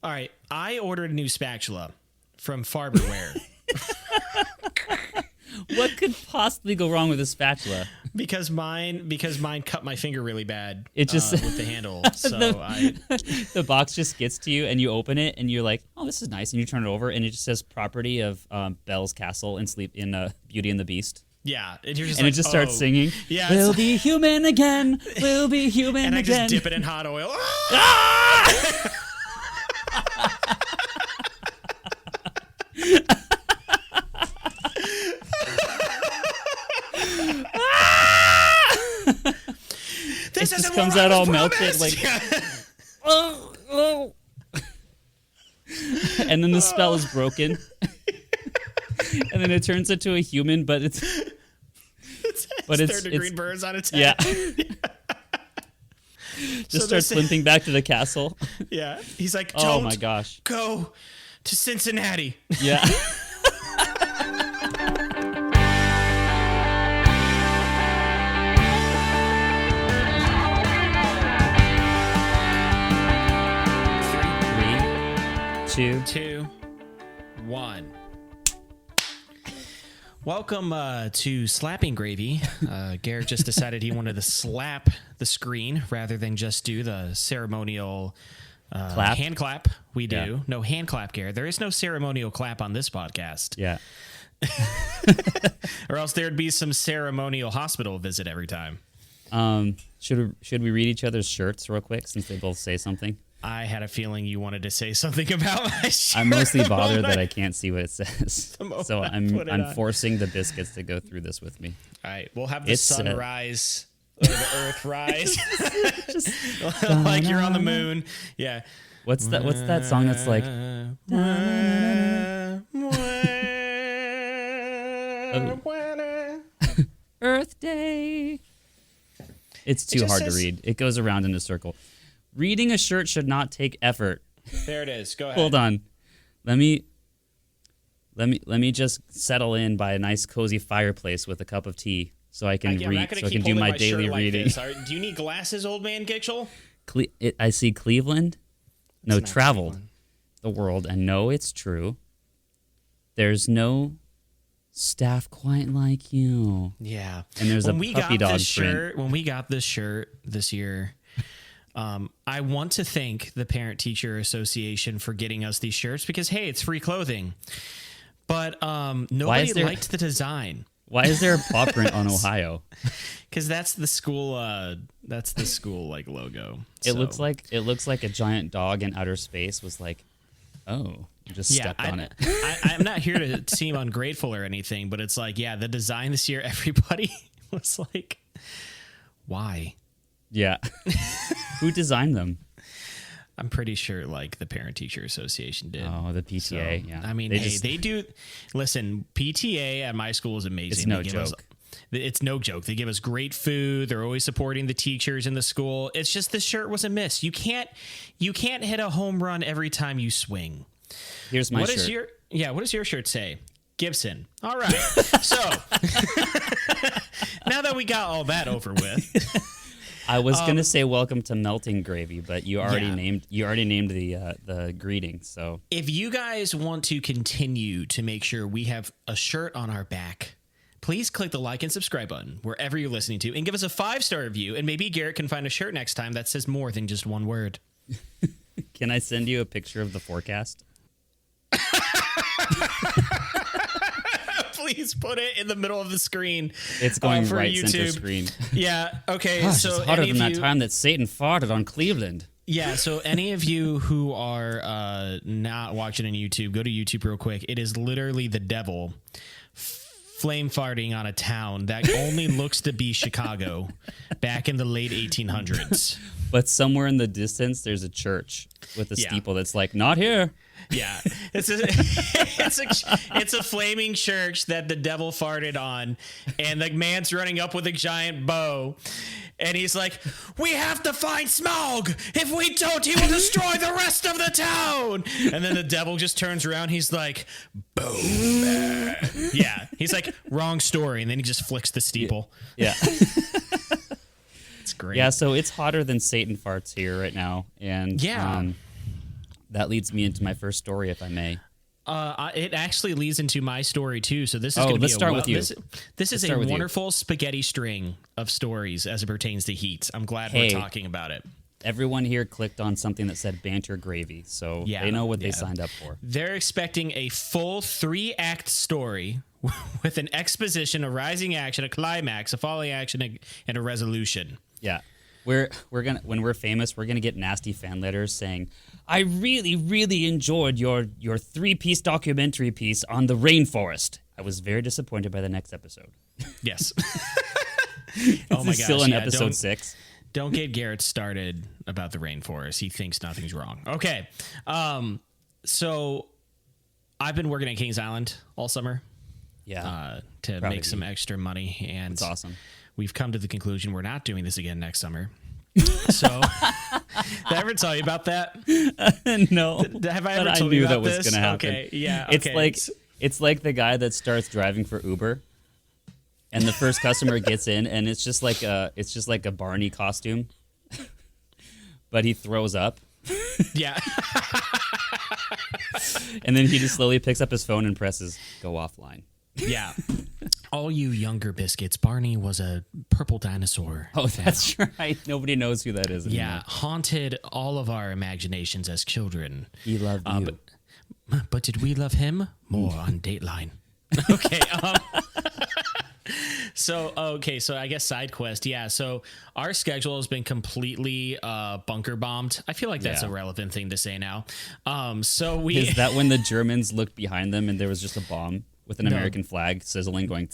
All right, I ordered a new spatula from Farberware. What could possibly go wrong with a spatula? Because mine cut my finger really bad. It just with the handle. So the box just gets to you, and you open it, and you're like, "Oh, this is nice." And you turn it over, and it just says "Property of Belle's Castle and Sleep in Beauty and the Beast." Yeah, and you're just and it just starts singing. Yeah, we'll be human again. We'll be human and again. And I just dip it in hot oil. This just comes out all melted, like. Oh. And then the spell is broken, and then it turns into a human, but it's third-degree burns on its head. Yeah. Just starts limping back to the castle. Yeah, he's like, "Oh my gosh, go to Cincinnati." Yeah. Two, 1. Welcome to Slapping Gravy. Garrett just decided he wanted to slap the screen rather than just do the ceremonial hand clap we do. Yeah. No hand clap, Garrett. There is no ceremonial clap on this podcast. Yeah. Or else there'd be some ceremonial hospital visit every time. Should we read each other's shirts real quick since they both say something? I had a feeling you wanted to say something about my shirt. I'm mostly bothered that I can't see what it says. So I'm forcing the biscuits to go through this with me. All right, we'll have the sun rise or the earth rise. Like you're on the moon. Yeah. What's that song that's like Earth Day? It's too hard to read. It goes around in a circle. Reading a shirt should not take effort. There it is. Go ahead. Hold on. Let me just settle in by a nice cozy fireplace with a cup of tea so I can read. So I can do my daily reading. Do you need glasses, old man Gitchell? I see Cleveland. No, traveled the world, and no, it's true. There's no staff quite like you. Yeah. And there's a puppy dog print. When we got this shirt this year, I want to thank the Parent-Teacher Association for getting us these shirts because, hey, it's free clothing. But nobody liked the design. Why is there a paw print on Ohio? Because that's the school. Like logo. It looks like a giant dog in outer space was like, oh, you just stepped on it. I'm not here to seem ungrateful or anything, but it's like, the design this year, everybody was like, why? Yeah. Who designed them? I'm pretty sure like the Parent-Teacher Association did. Oh, the PTA. So, yeah. I mean, they do. Listen, PTA at my school is amazing. It's no joke. It's no joke. They give us great food. They're always supporting the teachers in the school. It's just the shirt was a miss. You can't hit a home run every time you swing. Here's my shirt. What does your shirt say? Gibson. All right. So now that we got all that over with. I was gonna say welcome to melting gravy, but you already named the greeting. So if you guys want to continue to make sure we have a shirt on our back, please click the like and subscribe button wherever you're listening to, and give us a 5-star review. And maybe Garrett can find a shirt next time that says more than just one word. Can I send you a picture of the forecast? Please put it in the middle of the screen. It's going for right YouTube. Center screen. Yeah. Okay. Gosh, so it's hotter than that time that Satan farted on Cleveland. Yeah. So any of you who are not watching on YouTube, go to YouTube real quick. It is literally the devil flame farting on a town that only looks to be Chicago back in the late 1800s. But somewhere in the distance, there's a church with a steeple that's like, not here. Yeah, it's a flaming church that the devil farted on, and the man's running up with a giant bow, and he's like, "We have to find Smaug. If we don't, he will destroy the rest of the town." And then the devil just turns around. He's like, "Boom!" Yeah, he's like, "Wrong story," and then he just flicks the steeple. Yeah. It's great. Yeah, so it's hotter than Satan farts here right now, and That leads me into my first story, if I may. It actually leads into my story too. So this is going to be let's start with you. This is a wonderful spaghetti string of stories as it pertains to Heat. I'm glad we're talking about it. Everyone here clicked on something that said banter gravy, so they know what they signed up for. They're expecting a full 3-act story with an exposition, a rising action, a climax, a falling action, and a resolution. Yeah. We're gonna, when we're famous, we're gonna get nasty fan letters saying, "I really, really enjoyed your 3-piece documentary piece on the rainforest. I was very disappointed by the next episode." Yes. Oh my gosh! Still in episode 6. Don't get Garrett started about the rainforest. He thinks nothing's wrong. Okay. So I've been working at Kings Island all summer. Yeah. To make some extra money. And that's awesome. We've come to the conclusion we're not doing this again next summer. So did I ever tell you about that? No. Have I ever told you about this? That was going to happen. Okay. Yeah. It's like the guy that starts driving for Uber. And the first customer gets in, and it's just like a Barney costume, but he throws up. Yeah. And then he just slowly picks up his phone and presses go offline. Yeah. All you younger biscuits, Barney was a purple dinosaur. Oh, that's right. Nobody knows who that is anymore. Yeah, haunted all of our imaginations as children. He loved you. But did we love him? More on Dateline. Okay. So I guess side quest. Yeah. So our schedule has been completely bunker bombed. I feel like that's a relevant thing to say now. Is that when the Germans looked behind them and there was just a bomb with an American flag sizzling going?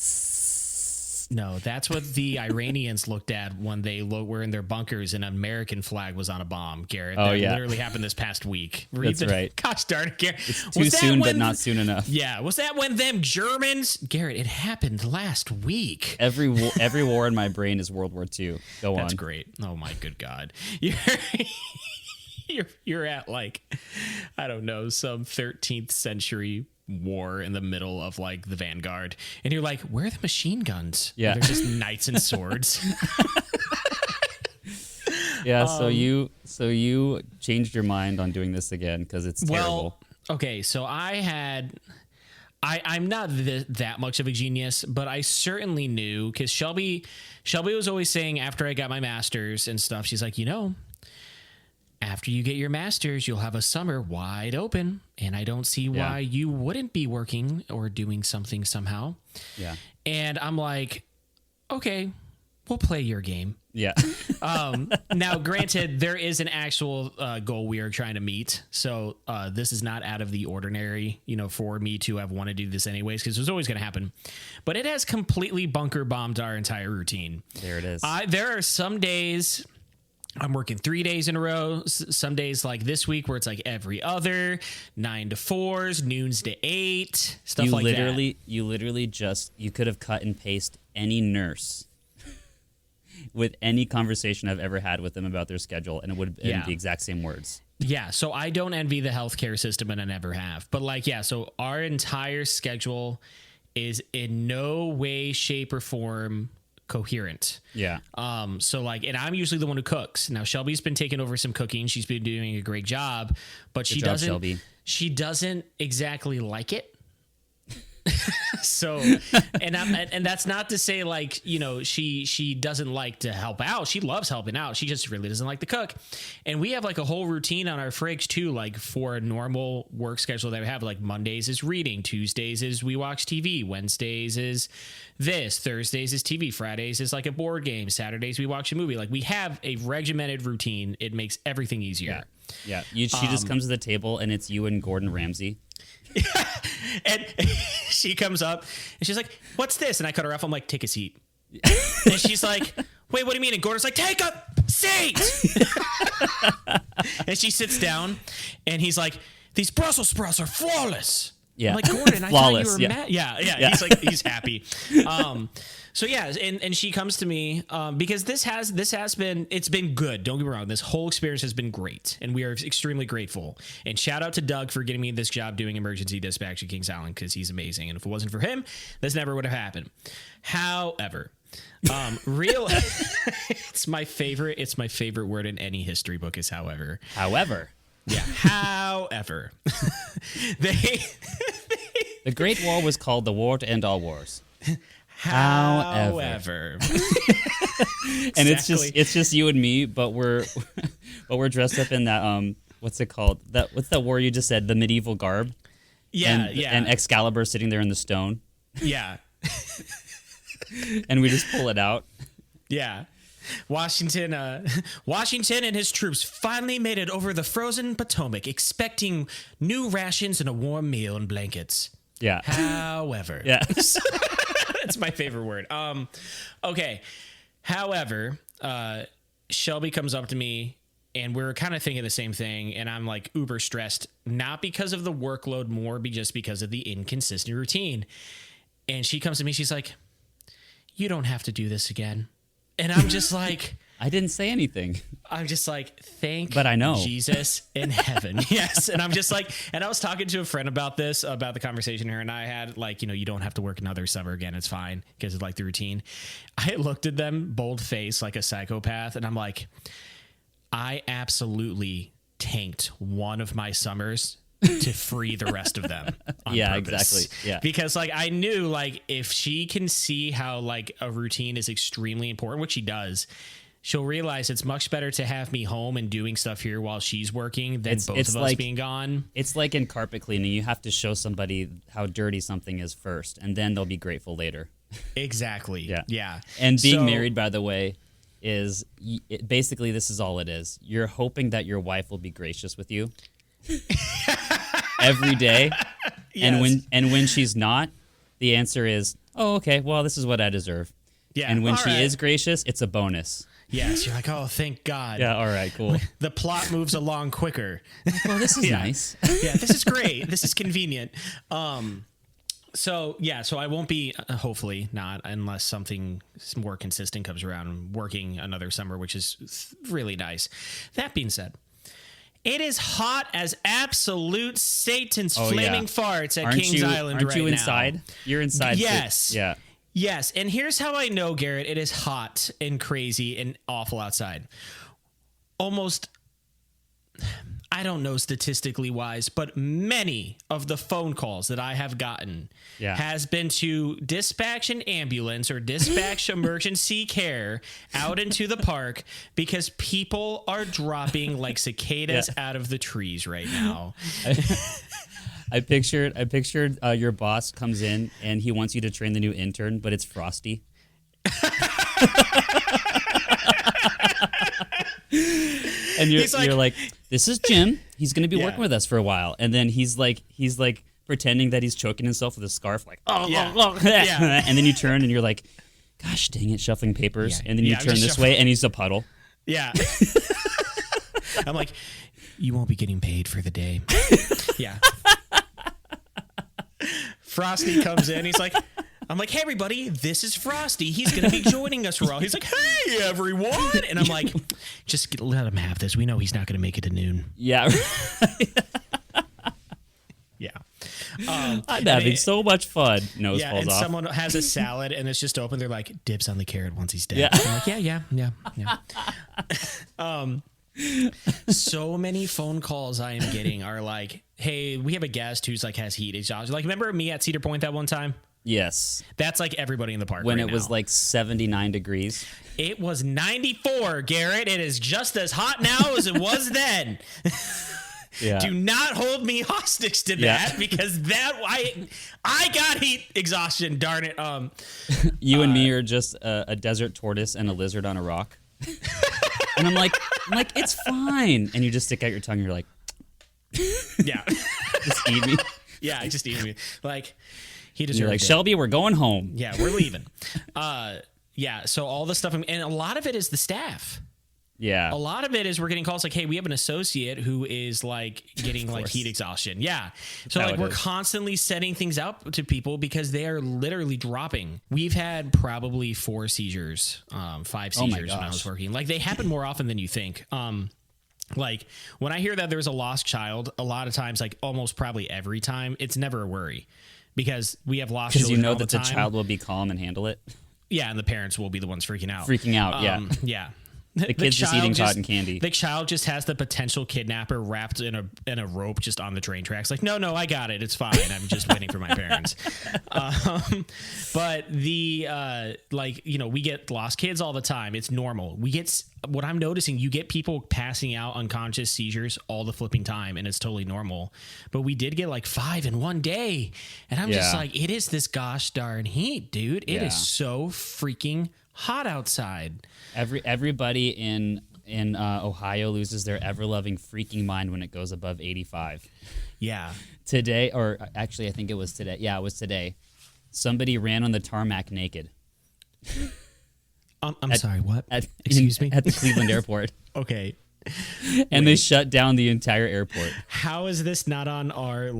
No, that's what the Iranians looked at when they were in their bunkers and an American flag was on a bomb, Garrett. That literally happened this past week. That's right. Gosh darn it, Garrett. It's too soon, but not soon enough. Yeah. Was that when them Germans? Garrett, it happened last week. Every war in my brain is World War II. Go on. That's great. Oh, my good God. You're at like, I don't know, some 13th century war in the middle of like the vanguard, and you're like, where are the machine guns? Yeah, they're just knights and swords. Yeah, so you changed your mind on doing this again because it's terrible. Okay, so I'm not that much of a genius, but I certainly knew, because Shelby was always saying after I got my master's and stuff, she's like, after you get your master's, you'll have a summer wide open, and I don't see why you wouldn't be working or doing something somehow. Yeah. And I'm like, okay, we'll play your game. Yeah. Now, granted, there is an actual goal we are trying to meet. So this is not out of the ordinary, for me to have wanted to do this anyways, because it was always going to happen. But it has completely bunker bombed our entire routine. There it is. There are some days I'm working 3 days in a row. Some days like this week where it's like every other, 9 to 4s, noons to 8, stuff like that. You literally you could have cut and pasted any nurse with any conversation I've ever had with them about their schedule, and it would have been the exact same words. Yeah, so I don't envy the healthcare system, and I never have. But so our entire schedule is in no way, shape, or form coherent. Yeah. And I'm usually the one who cooks. Now Shelby's been taking over some cooking. She's been doing a great job, but she doesn't exactly like it. So, and that's not to say like, she doesn't like to help out. She loves helping out. She just really doesn't like to cook. And we have like a whole routine on our fridge too, like for a normal work schedule that we have. Like Mondays is reading, Tuesdays is we watch TV, Wednesdays is this, Thursdays is TV, Fridays is like a board game, Saturdays we watch a movie. Like we have a regimented routine. It makes everything easier. Yeah. She just comes to the table and it's you and Gordon Ramsay. And she comes up and she's like, what's this? And I cut her off. I'm like, take a seat. And she's like, wait, what do you mean? And Gordon's like, take a seat. And she sits down and he's like, these Brussels sprouts are flawless. Yeah. I'm like, Gordon, I thought you were mad. Yeah. He's like, he's happy. So yeah, and she comes to me because this has been good. Don't get me wrong. This whole experience has been great, and we are extremely grateful. And shout out to Doug for getting me this job doing emergency dispatch at Kings Island, because he's amazing. And if it wasn't for him, this never would have happened. However, it's my favorite word in any history book is however. Yeah. However, they The Great War was called the War to End All Wars. However, and it's just you and me, but we're dressed up in that what's it called? What's that war you just said? The medieval garb. Yeah, and Excalibur sitting there in the stone. Yeah. And we just pull it out. Yeah. Washington and his troops finally made it over the frozen Potomac, expecting new rations and a warm meal and blankets. Yeah. However. Yeah. That's my favorite word. Okay. However, Shelby comes up to me and we're kind of thinking the same thing. And I'm like uber stressed, not because of the workload, more just because of the inconsistent routine. And she comes to me. She's like, you don't have to do this again. And I'm just like, I didn't say anything. I'm just like, but I know Jesus in heaven. Yes. And I'm just like, and I was talking to a friend about this, about the conversation her and I had, like, you don't have to work another summer again. It's fine because it's like the routine. I looked at them bold face like a psychopath. And I'm like, I absolutely tanked one of my summers to free the rest of them. Yeah, purpose. exactly. Yeah. Because like I knew like if she can see how like a routine is extremely important, which she does, she'll realize it's much better to have me home and doing stuff here while she's working than both of us being gone. It's like in carpet cleaning. You have to show somebody how dirty something is first, and then they'll be grateful later. Exactly. Yeah. And being married, by the way, is basically this is all it is. You're hoping that your wife will be gracious with you every day. Yes. And when she's not, the answer is, oh, okay, well, this is what I deserve. Yeah. And when she is gracious, it's a bonus. Yes, you're like, oh, thank God. Yeah, all right, cool. The plot moves along quicker. Well, this is nice. Yeah, this is great. This is convenient. So I won't be, hopefully not, unless something more consistent comes around, working another summer, which is really nice. That being said, it is hot as absolute Satan's flaming farts at Kings Island right now. Aren't you inside? You're inside. Yes. Yeah. Yes. And here's how I know, Garrett, it is hot and crazy and awful outside. Almost, I don't know statistically wise, but many of the phone calls that I have gotten has been to dispatch an ambulance or dispatch emergency care out into the park because people are dropping like cicadas out of the trees right now. I pictured your boss comes in and he wants you to train the new intern, but it's Frosty. And you're like, this is Jim. He's going to be working with us for a while. And then he's like pretending that he's choking himself with a scarf, like, and then you turn and you're like, gosh dang it, shuffling papers. And then you turn this way and he's a puddle. Yeah. I'm like, you won't be getting paid for the day. Yeah. Frosty comes in. He's like, I'm like, hey, everybody, this is Frosty. He's going to be joining us for all. He's like, hey, everyone. And I'm like, just let him have this. We know he's not going to make it to noon. Yeah. Yeah. I'm having so much fun. Nose falls off. Someone has a salad and it's just open. They're like, dibs on the carrot once he's dead. Yeah. I'm like, yeah. So many phone calls I am getting are like, hey, we have a guest who's like has heat exhaustion. Like, remember me at Cedar Point that one time? Yes. That's like everybody in the park when right it was like 79 degrees. It was 94, Garrett. It is just as hot now as it was then. Yeah. Do not hold me hostage to that because I got heat exhaustion, darn it. You and me are just a desert tortoise and a lizard on a rock. And I'm like, it's fine. And you just stick out your tongue and you're like, yeah. Just eat me. Yeah, just eat me. Like, he deserves it. You're like, Shelby, we're going home. Yeah, we're leaving. Yeah, so all the stuff, and a lot of it is the staff. Yeah. A lot of it is we're getting calls like, hey, we have an associate who is like getting like heat exhaustion. Yeah. So like we're constantly setting things up to people because they are literally dropping. We've had probably 4 seizures, 5 seizures when I was working. Like they happen more often than you think. Like when I hear that there's a lost child, a lot of times, like almost probably every time, it's never a worry because we have lost children. Because you know that the child will be calm and handle it. Yeah. And the parents will be the ones freaking out. Yeah. Yeah. The kid's just eating cotton candy. The child just has the potential kidnapper wrapped in a rope just on the train tracks. Like, no, I got it. It's fine. I'm just waiting for my parents. But we get lost kids all the time. It's normal. What I'm noticing, you get people passing out unconscious seizures all the flipping time, and it's totally normal. But we did get like 5 in one day. And I'm just like, it is this gosh darn heat, dude. It is so freaking hot outside. Everybody in Ohio loses their ever-loving freaking mind when it goes above 85. Yeah. Today, or actually I think it was today. Yeah, it was today. Somebody ran on the tarmac naked. I'm sorry, what? Excuse me? At the Cleveland airport. Okay. And they shut down the entire airport. How is this not on our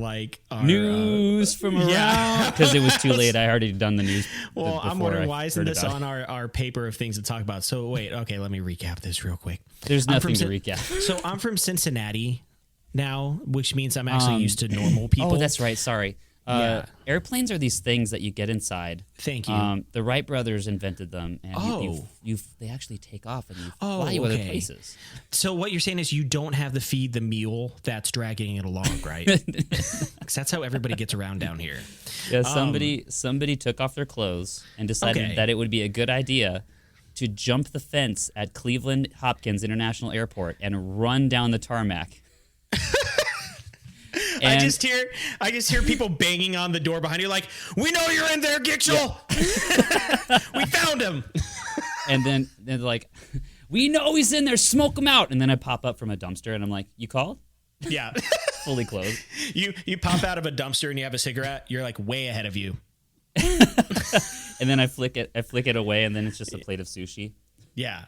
news from around? Because it was too late. I already done the news. Well, I'm wondering why isn't this on our paper of things to talk about? So wait, okay, let me recap this real quick. There's nothing to recap. So I'm from Cincinnati now, which means I'm actually used to normal people. Oh, that's right. Sorry. Airplanes are these things that you get inside. Thank you. The Wright brothers invented them, and they actually take off and you fly you other places. So what you're saying is you don't have to feed the mule that's dragging it along, right? Because that's how everybody gets around down here. Yeah, somebody took off their clothes and decided that it would be a good idea to jump the fence at Cleveland Hopkins International Airport and run down the tarmac. I just hear people banging on the door behind you like, we know you're in there, Gitchell. Yeah. We found him. And then they're like, we know he's in there, smoke him out. And then I pop up from a dumpster and I'm like, you called? Yeah. Fully clothed. You pop out of a dumpster and you have a cigarette, you're like way ahead of you. And then I flick it away and then it's just a plate of sushi. Yeah.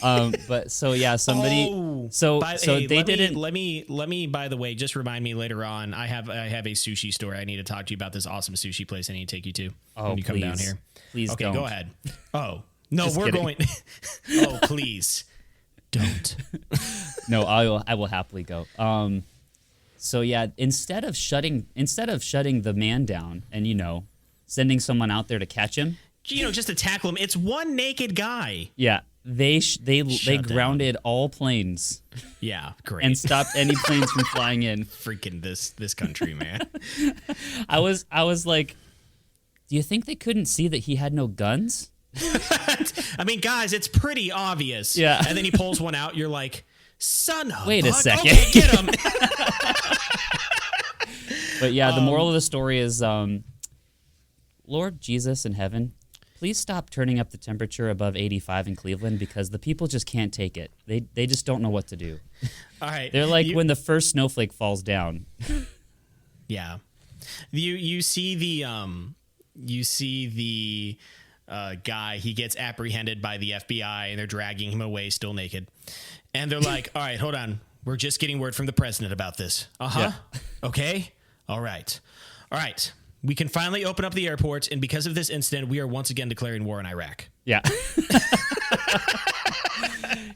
But so yeah, somebody. Let me. By the way, just remind me later on. I have a sushi store. I need to talk to you about this awesome sushi place. I need to take you to when you come down here. Please, okay, don't. Go ahead. Oh no, Just we're kidding. going. Oh please, don't. No, I will happily go. So yeah, instead of shutting the man down and sending someone out there to catch him, just to tackle him. It's one naked guy. Yeah. They grounded all planes. Yeah, great. And stopped any planes from flying in. Freaking this country, man. I was like, do you think they couldn't see that he had no guns? I mean, guys, it's pretty obvious. Yeah. And then he pulls one out. You're like, son of Wait a second. Okay, get him. But yeah, the moral of the story is, Lord Jesus in heaven, please stop turning up the temperature above 85 in Cleveland because the people just can't take it. They just don't know what to do. All right. They're like when the first snowflake falls down. Yeah. You see the guy, he gets apprehended by the FBI and they're dragging him away still naked. And they're like, all right, hold on. We're just getting word from the president about this. Uh-huh. Yeah. Okay. All right. We can finally open up the airports, and because of this incident, we are once again declaring war in Iraq. Yeah.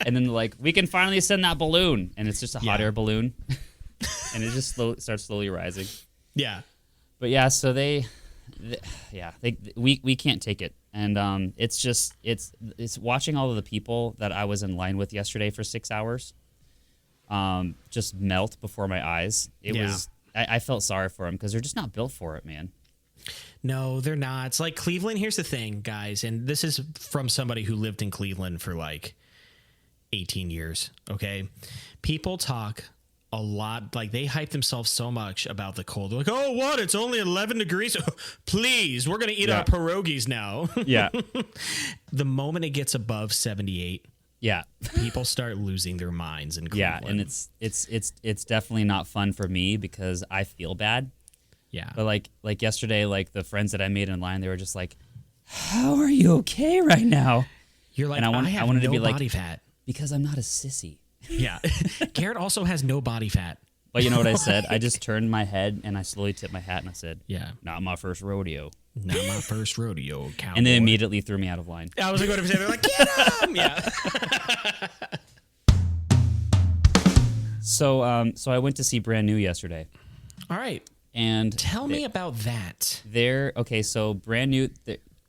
And then they're like, we can finally send that balloon. And it's just a hot air balloon. And it just starts slowly rising. Yeah. But yeah, so we can't take it. And it's watching all of the people that I was in line with yesterday for 6 hours just melt before my eyes. I felt sorry for them because they're just not built for it, man. No, they're not. It's like Cleveland. Here's the thing, guys, and this is from somebody who lived in Cleveland for like 18 years, okay? People talk a lot, like they hype themselves so much about the cold. They're like, oh, what? It's only 11 degrees. Please, we're going to eat our pierogies now. Yeah. The moment it gets above 78, yeah, people start losing their minds in Cleveland. Yeah, and it's definitely not fun for me because I feel bad. Yeah. But like yesterday, like the friends that I made in line, they were just like, "How are you okay right now?" You're like, and I wanted to be body fat because I'm not a sissy. Yeah. Garrett also has no body fat. But you know what I said? I just turned my head and I slowly tipped my hat and I said, "Yeah, not my first rodeo." Not my first rodeo, cowboy. And they immediately threw me out of line. I was going to say, they're like, get him! Yeah. So I went to see Brand New yesterday. All right. And tell me about that. So Brand New,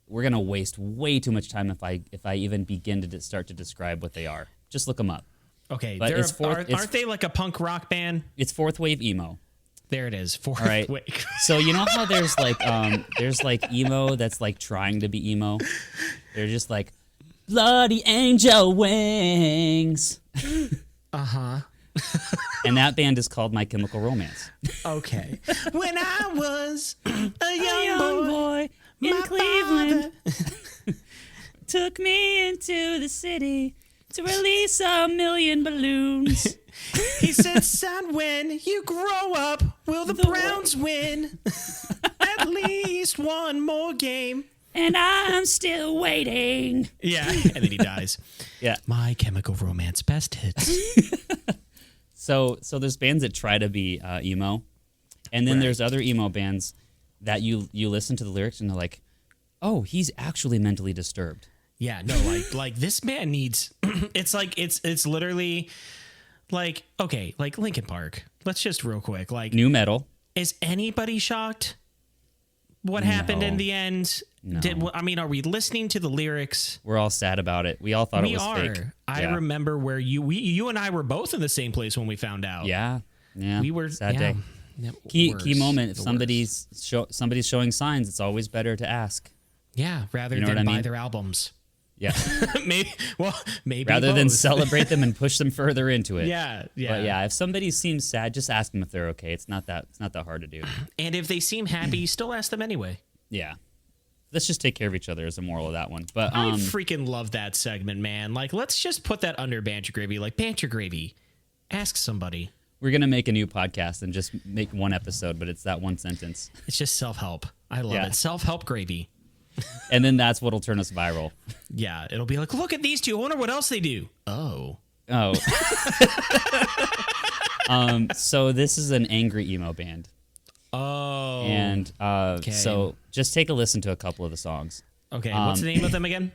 we're gonna waste way too much time if I even begin to start to describe what they are. Just look them up. Okay, But aren't they like a punk rock band? It's fourth wave emo. There it is. Fourth right. wave. So you know how there's like emo that's like trying to be emo. They're just like bloody angel wings. And that band is called My Chemical Romance. Okay. When I was a young boy in Cleveland, father... took me into the city to release 1,000,000 balloons. He said, son, when you grow up, will the Browns win at least one more game? And I'm still waiting. Yeah, and then he dies. Yeah. My Chemical Romance best hits. So there's bands that try to be emo, and then there's other emo bands that you listen to the lyrics and they're like, oh, he's actually mentally disturbed. Yeah, no, like this man needs. It's like it's literally like, okay, like Linkin Park. Let's just real quick, like New metal. Is anybody shocked what happened in the end? No. Are we listening to the lyrics? We're all sad about it. We all thought it was fake. I remember where you and I were both in the same place when we found out. Yeah. We were sad day. Key moment. If somebody's showing signs, it's always better to ask. Yeah, rather than buy their albums. Yeah. maybe rather than both. celebrate them and push them further into it. Yeah. But yeah, if somebody seems sad, just ask them if they're okay. It's not that hard to do. And if they seem happy, still ask them anyway. Yeah. Let's just take care of each other is the moral of that one. But I freaking love that segment, man. Like, let's just put that under Banter Gravy. Like, Banter Gravy, ask somebody. We're gonna make a new podcast and just make one episode, but it's that one sentence. It's just self-help. I love it. Self-help gravy. And then that's what'll turn us viral. Yeah, it'll be like, look at these two. I wonder what else they do. Oh. So this is an angry emo band. Oh. And so just take a listen to a couple of the songs. Okay, what's the name of them again?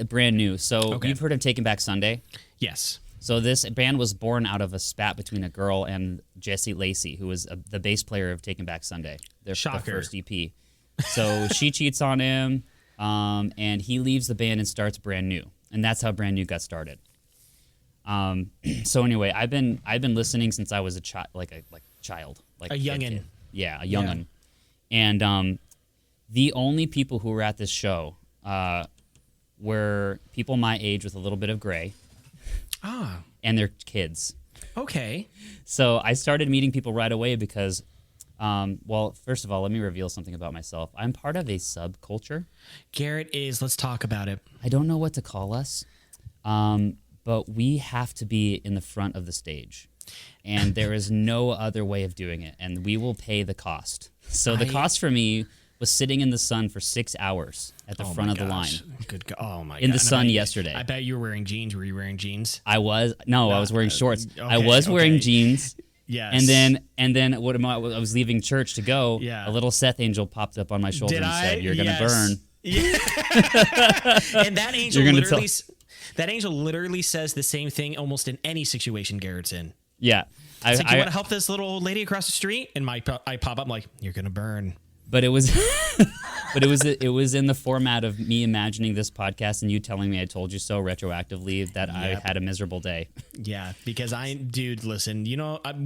Brand new. So you've heard of Taking Back Sunday? Yes. So this band was born out of a spat between a girl and Jesse Lacey, who was the bass player of Taking Back Sunday, their first EP. So she cheats on him, and he leaves the band and starts Brand New, and that's how Brand New got started. So anyway, I've been listening since I was a child, like a youngin. Yeah, a youngin. Yeah. And the only people who were at this show were people my age with a little bit of gray. And their kids. Okay. So I started meeting people right away because, well, first of all, let me reveal something about myself. I'm part of a subculture. Garrett is. Let's talk about it. I don't know what to call us, but we have to be in the front of the stage. And there is no other way of doing it. And we will pay the cost. So the cost for me was sitting in the sun for 6 hours at the front of the line. Good God. Oh my God. In the sun yesterday. I bet you were wearing jeans. Were you wearing jeans? I was. No, I was wearing shorts. I was wearing jeans. Yes. And then I was leaving church to go. Yeah. A little Seth angel popped up on my shoulder and said, "You're gonna burn." Yeah. And that angel literally says the same thing almost in any situation Garrett's in. Yeah. It's like, you want to help this little old lady across the street? And I pop up, I'm like, "You're gonna burn." But it was, it was in the format of me imagining this podcast and you telling me I told you so retroactively that I had a miserable day. Yeah, because dude, listen,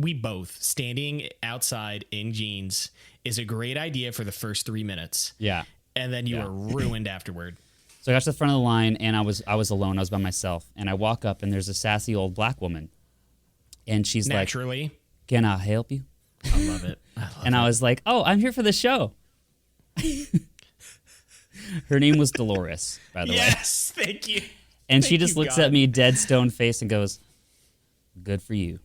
we both standing outside in jeans is a great idea for the first 3 minutes. Yeah, and then you were ruined afterward. So I got to the front of the line and I was alone. I was by myself, and I walk up and there's a sassy old black woman, and she's naturally, like, "Can I help you?" I love it. I was like, "Oh, I'm here for the show." Her name was Dolores, by the way. Yes, thank you. And she just looks at me dead stone face and goes, "Good for you."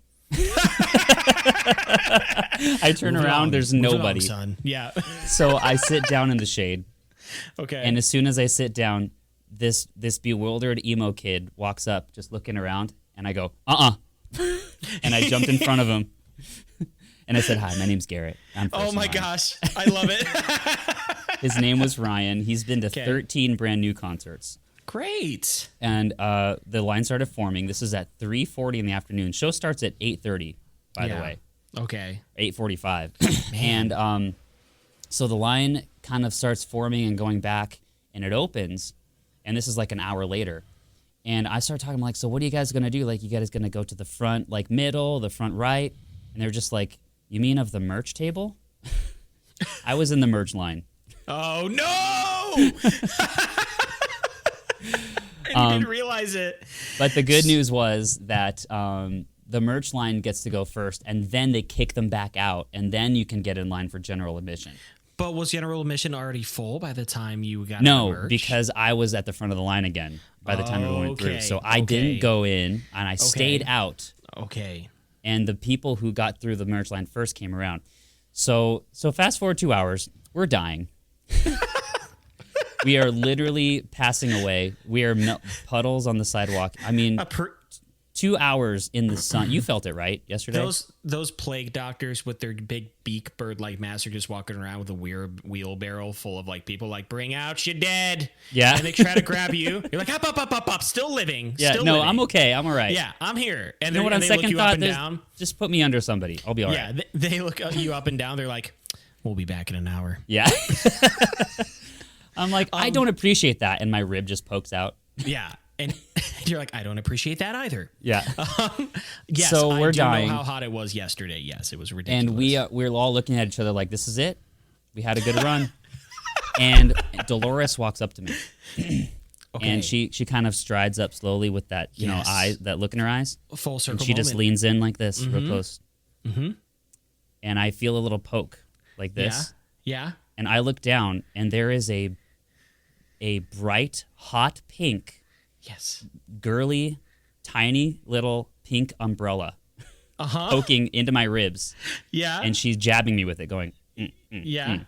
I turn around, there's nobody. Son. Yeah. So I sit down in the shade. Okay. And as soon as I sit down, this bewildered emo kid walks up, just looking around, and I go, and I jumped in front of him. And I said, "Hi, my name's Garrett. I'm Oh my gosh. I love it. His name was Ryan. He's been to 13 Brand New concerts. Great. And the line started forming. This is at 3:40 in the afternoon. Show starts at 8:30, by the way. Okay. 8:45. And so the line kind of starts forming and going back. and it opens, and this is like an hour later. And I started talking, I'm like, so what are you guys going to do? Like, you guys going to go to the front, like middle, the front right? And they're just like, you mean of the merch table? I was in the merch line. Oh, no! I didn't realize it. But the good news was that the merch line gets to go first, and then they kick them back out, and then you can get in line for general admission. But was general admission already full by the time you got No, merch? because I was at the front of the line again by the time everyone went through. So I didn't go in, and I stayed out. Okay. And the people who got through the merch line first came around. So fast forward 2 hours, we're dying. We are literally passing away. We are puddles on the sidewalk. I mean, 2 hours in the sun. You felt it, right, yesterday? Those plague doctors with their big beak bird-like masks are just walking around with a weird wheelbarrow full of like people like, bring out your dead. Yeah. And they try to grab you. You're like, up, still living. Yeah, still no, living. I'm okay. I'm all right. Yeah, I'm here. And you know what? On they second look you thought, up and down. Just put me under somebody. I'll be all right. Yeah, they look you up and down. They're like, we'll be back in an hour. Yeah. I'm like, I don't appreciate that, and my rib just pokes out. Yeah, and you're like, I don't appreciate that either. Yeah. Yes, so we're I do dying. know how hot it was yesterday. Yes, it was ridiculous. And we're all looking at each other like, this is it. We had a good run. And Dolores walks up to me, okay. and she kind of strides up slowly with that eye, that look in her eyes. Full circle. And she just leans in like this, real close. Mm-hmm. And I feel a little poke like this. Yeah. And I look down, and there is a bright, hot pink, girly, tiny little pink umbrella poking into my ribs. Yeah. And she's jabbing me with it, going, yeah.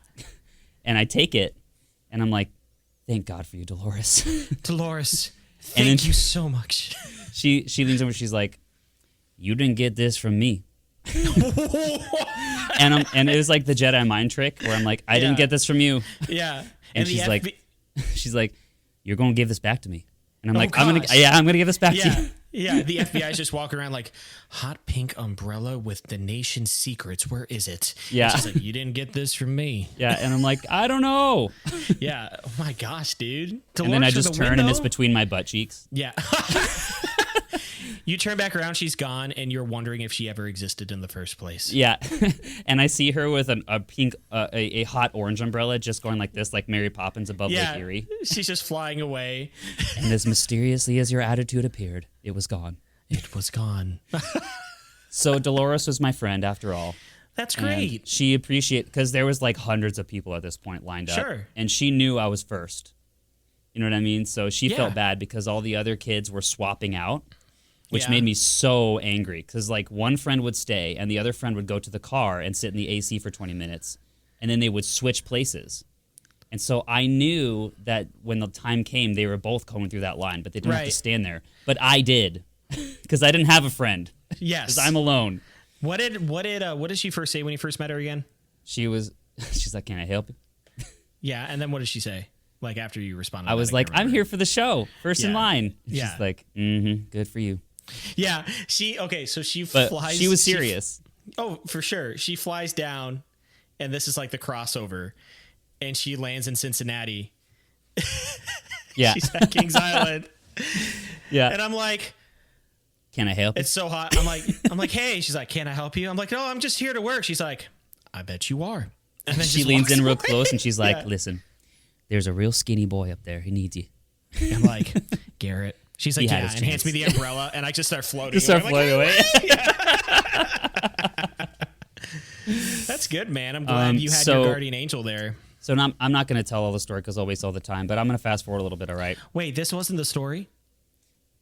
And I take it, and I'm like, thank God for you, Dolores. Dolores, thank you so much. She leans over, she's like, you didn't get this from me. and it was like the Jedi mind trick where I'm like, I didn't get this from you. Yeah. And she's like, you're going to give this back to me. And I'm like, I'm going to give this back to you. Yeah, the FBI is just walking around like, hot pink umbrella with the nation's secrets. Where is it? Yeah. And she's like, you didn't get this from me. Yeah, and I'm like, I don't know. Yeah. Oh my gosh, dude. And then I just turn and it's between my butt cheeks. Yeah. You turn back around, she's gone, and you're wondering if she ever existed in the first place. Yeah. And I see her with a pink, a hot orange umbrella just going like this, like Mary Poppins above Lake Erie. She's just flying away. And as mysteriously as your attitude appeared, it was gone. It was gone. So Dolores was my friend after all. That's great. And she appreciated, because there was like hundreds of people at this point lined up. Sure. And she knew I was first. You know what I mean? So she felt bad because all the other kids were swapping out. Which made me so angry because, like, one friend would stay and the other friend would go to the car and sit in the AC for 20 minutes, and then they would switch places. And so I knew that when the time came, they were both going through that line, but they didn't have to stand there. But I did because I didn't have a friend. Yes, because I'm alone. What did she first say when you first met her again? She's like, "Can I help you?" Yeah, and then what did she say? Like after you responded, I was like, "I'm here for the show, first in line." She's like, "Good for you." Yeah, so she flies. She was serious. For sure. She flies down, and this is like the crossover, and she lands in Cincinnati. Yeah. She's at Kings Island. Yeah. And I'm like, can I help you? It's so hot. I'm like, hey. She's like, can I help you? I'm like, no, I'm just here to work. She's like, I bet you are. And then she leans in real close, and she's like, listen, there's a real skinny boy up there. He needs you. I'm like, Garrett. She's like, and hands me the umbrella, and I just start floating. Away. That's good, man. I'm glad you had your guardian angel there. So now, I'm not going to tell all the story because I'll waste all the time, but I'm going to fast forward a little bit, all right? Wait, this wasn't the story?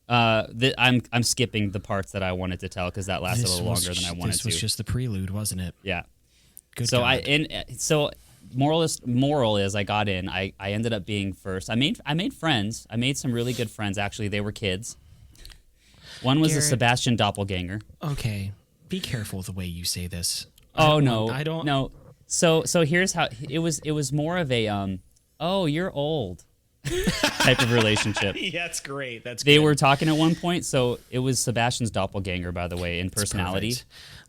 I'm skipping the parts that I wanted to tell because that lasted a little longer than I wanted to. This was just the prelude, wasn't it? Yeah. Good. So moral is I got in. I ended up being first. I made friends. I made some really good friends. Actually, they were kids. One was a Sebastian doppelganger. Okay, be careful the way you say this. I don't. No. So here's how it was. It was more of a oh, you're old type of relationship. Yeah, that's great. They were talking at one point. So it was Sebastian's doppelganger, by the way, in personality.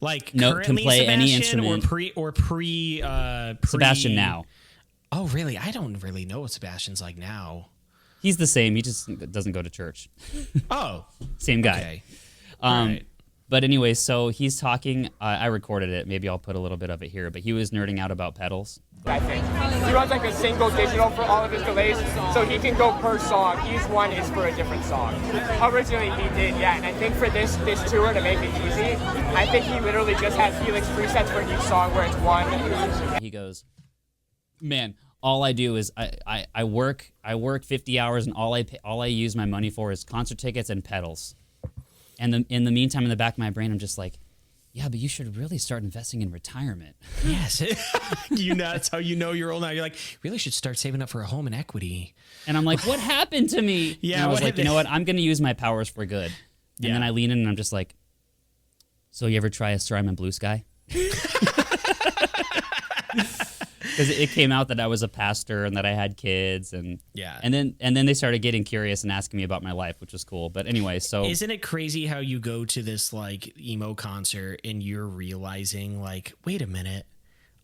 Like, can play Sebastian, any instrument, Sebastian now. or pre. Sebastian now. Oh, really? I don't really know what Sebastian's like now. He's the same. He just doesn't go to church. Oh. Same guy. Okay. All right. But anyway, so he's talking. I recorded it. Maybe I'll put a little bit of it here. But he was nerding out about pedals. I think he runs like a single digital for all of his delays, so he can go per song. Each one is for a different song. Originally he did, yeah, and I think for this tour, to make it easy, I think he literally just has Helix presets for each song where it's one. He goes, man, all I do is I work 50 hours, and all I use my money for is concert tickets and pedals. And in the meantime, in the back of my brain, I'm just like, yeah, but you should really start investing in retirement. Yes. That's how you know you're old now. You're like, really should start saving up for a home and equity. And I'm like, what happened to me? Yeah. And I was like, you know what? I'm going to use my powers for good. And then I lean in and I'm just like, so you ever try a Starry and Blue Sky? Because it came out that I was a pastor and that I had kids, and then they started getting curious and asking me about my life, which was cool. But anyway, so isn't it crazy how you go to this like emo concert and you're realizing like, wait a minute,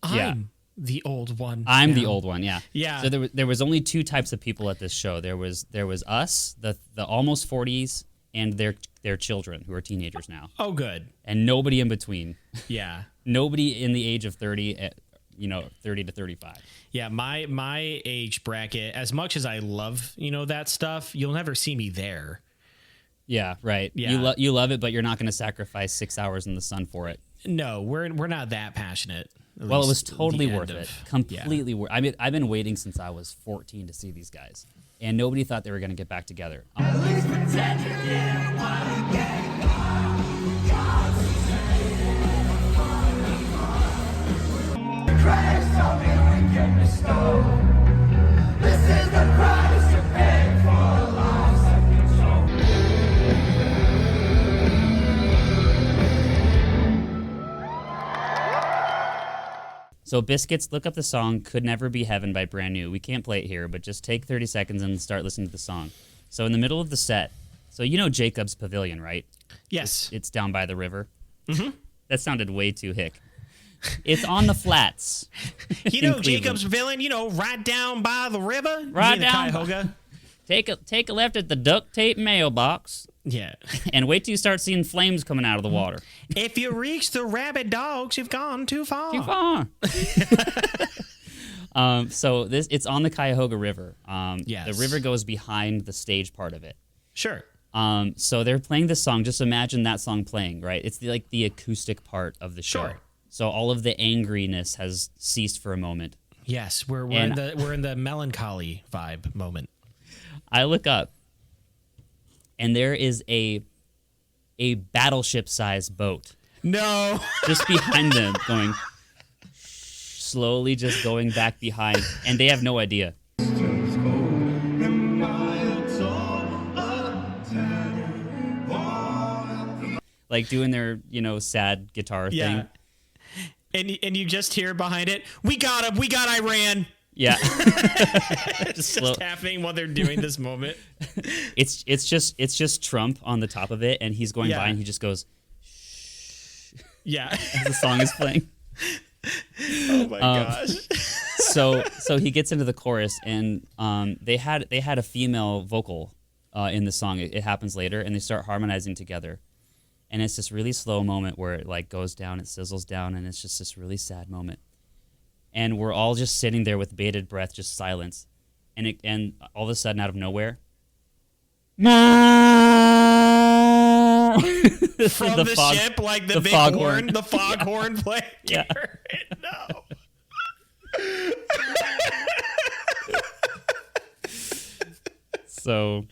I'm the old one. I'm now. the old one, yeah. Yeah. So there was only two types of people at this show. There was us, the almost 40s, and their children who are teenagers now. Oh, good. And nobody in between. Yeah. Nobody in the age of 30. 30 to 35. Yeah, my age bracket, as much as I love, that stuff, you'll never see me there. Yeah, right. Yeah. You love it, but you're not going to sacrifice 6 hours in the sun for it. No, we're not that passionate. Well, it was totally worth it. Completely worth it. I mean, I've been waiting since I was 14 to see these guys, and nobody thought they were going to get back together. So Biscuits, look up the song Could Never Be Heaven by Brand New. We can't play it here, but just take 30 seconds and start listening to the song. So in the middle of the set, so you know Jacob's Pavilion, right? Yes. It's down by the river. Mm-hmm. That sounded way too hick. It's on the flats. Jacob's Pavilion, right down by the river. Right down. Cuyahoga. Take a left at the duct tape mailbox. Yeah. And wait till you start seeing flames coming out of the water. If you reach the rabid dogs, you've gone too far. Too far. So it's on the Cuyahoga River. Yes. The river goes behind the stage part of it. Sure. So they're playing this song. Just imagine that song playing, right? It's the acoustic part of the show. Sure. So all of the angriness has ceased for a moment. Yes, we're in the melancholy vibe moment. I look up, and there is a battleship-sized boat. No. Just behind them, going slowly, just going back behind, and they have no idea. Like doing their, sad guitar thing. And you just hear behind it, we got him, we got Iran. Yeah. It's just happening while they're doing this moment. It's just Trump on the top of it, and he's going by and he just goes, shh. Yeah. As the song is playing. Oh my gosh. So he gets into the chorus, and they had a female vocal in the song. It happens later, and they start harmonizing together. And it's this really slow moment where it like goes down, it sizzles down, and it's just this really sad moment. And we're all just sitting there with bated breath, just silence. And all of a sudden, out of nowhere, from the ship, like the big horn, the foghorn playing. Yeah. No. So,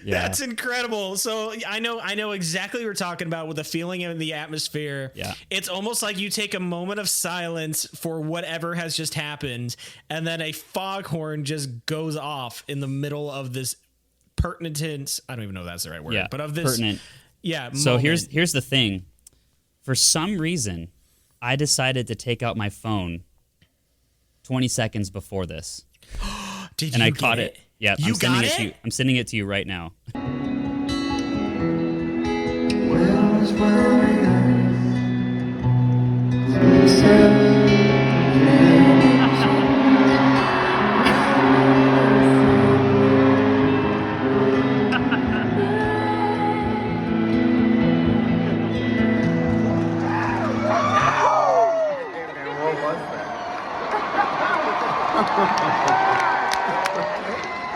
yeah. That's incredible. So I know exactly what you're talking about with the feeling in the atmosphere. Yeah. It's almost like you take a moment of silence for whatever has just happened, and then a foghorn just goes off in the middle of this pertinent. I don't even know if that's the right word, but of this pertinent. Yeah. So moment. here's the thing. For some reason, I decided to take out my phone 20 seconds before this. Did and you I caught get it. Yeah, you got it? To you. I'm sending it to you right now.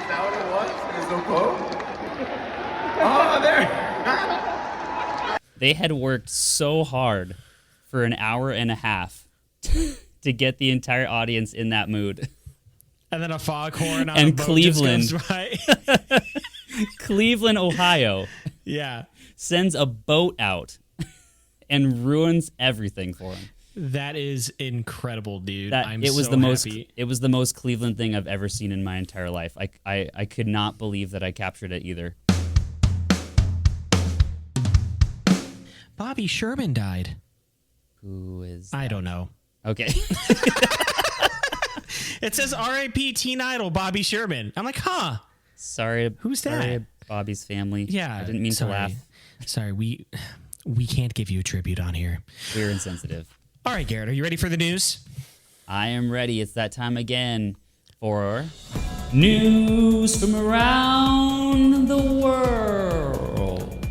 that what it was? There's no quote? Oh, there. They had worked so hard for an hour and a half to get the entire audience in that mood. And then a foghorn on And a boat Cleveland. just goes by. Cleveland, Ohio Yeah. sends a boat out and ruins everything for him. That is incredible, dude. I'm It was so the most happy. it was the most Cleveland thing I've ever seen in my entire life. I could not believe that I captured it either. Bobby Sherman died. Who is I don't know. Okay. It says R.I.P. teen idol Bobby Sherman. I'm like, huh? Sorry. Who's sorry, that? Bobby's family. Yeah. I didn't mean sorry. to laugh. Sorry, we can't give you a tribute on here. We're insensitive. All right, Garrett, are you ready for the news? I am ready. It's that time again for news from around the world.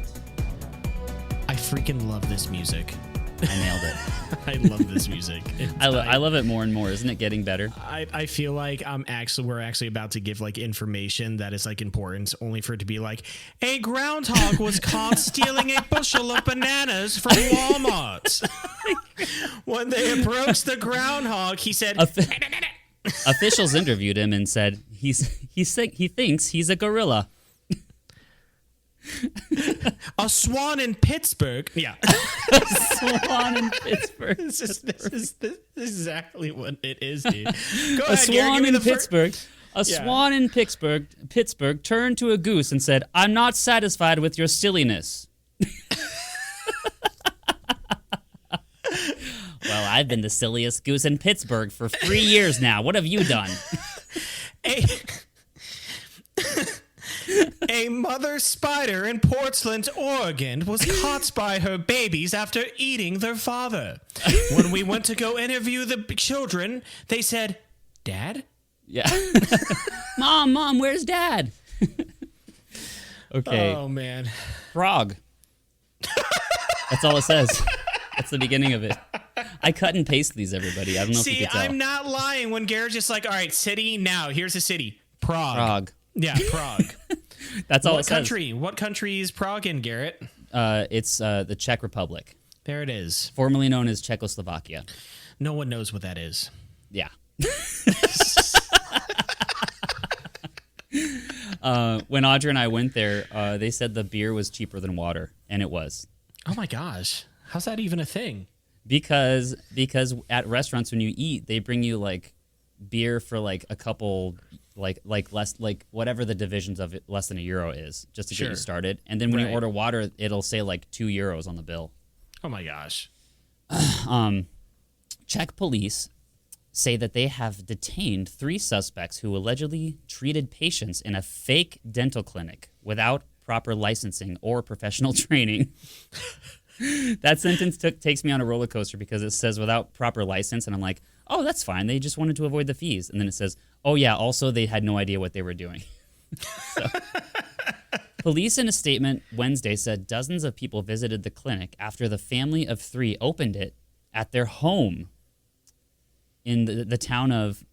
I freaking love this music. I nailed it. I love this music. I love it more and more. Isn't it getting better? I feel like we're actually about to give like information that is like important, only for it to be like a groundhog was caught stealing a bushel of bananas from Walmart. When they approached the groundhog, he said, Officials interviewed him and said he thinks he's a gorilla. "A swan in Pittsburgh." Yeah, Swan in Pittsburgh. this is exactly what it is, dude. Go A ahead, Garrett, swan give me in the Pittsburgh. A Yeah. swan in Pittsburgh turned to a goose and said, "I'm not satisfied with your silliness." Well, I've been the silliest goose in Pittsburgh for 3 years now. What have you done? A mother spider in Portland, Oregon was caught by her babies after eating their father. When we went to go interview the children, they said, "Dad?" Yeah. Mom, where's Dad? Okay. Oh, man. Frog. That's all it says. That's the beginning of it. I cut and paste these, everybody. I don't know if you See, could tell. I'm not lying when Garrett's just like, all right, city now. Here's a city. Prague. Prague. Yeah, Prague. That's all What it says. country? What country is Prague in, Garrett? It's the Czech Republic, There it is. formerly known as Czechoslovakia. No one knows what that is. Yeah. When Audra and I went there, they said the beer was cheaper than water, and it was. Oh, my gosh. How's that even a thing? Because at restaurants when you eat, they bring you like beer for like a couple like less like whatever the divisions of it less than €1 is just to get Sure. you started. And then when Right. you order water, it'll say like €2 on the bill. Oh, my gosh. Czech police say that they have detained 3 suspects who allegedly treated patients in a fake dental clinic without proper licensing or professional training. That sentence takes me on a roller coaster because it says without proper license, and I'm like, oh, that's fine. They just wanted to avoid the fees. And then it says, oh, yeah, also they had no idea what they were doing. Police in a statement Wednesday said dozens of people visited the clinic after the family of 3 opened it at their home in the town of.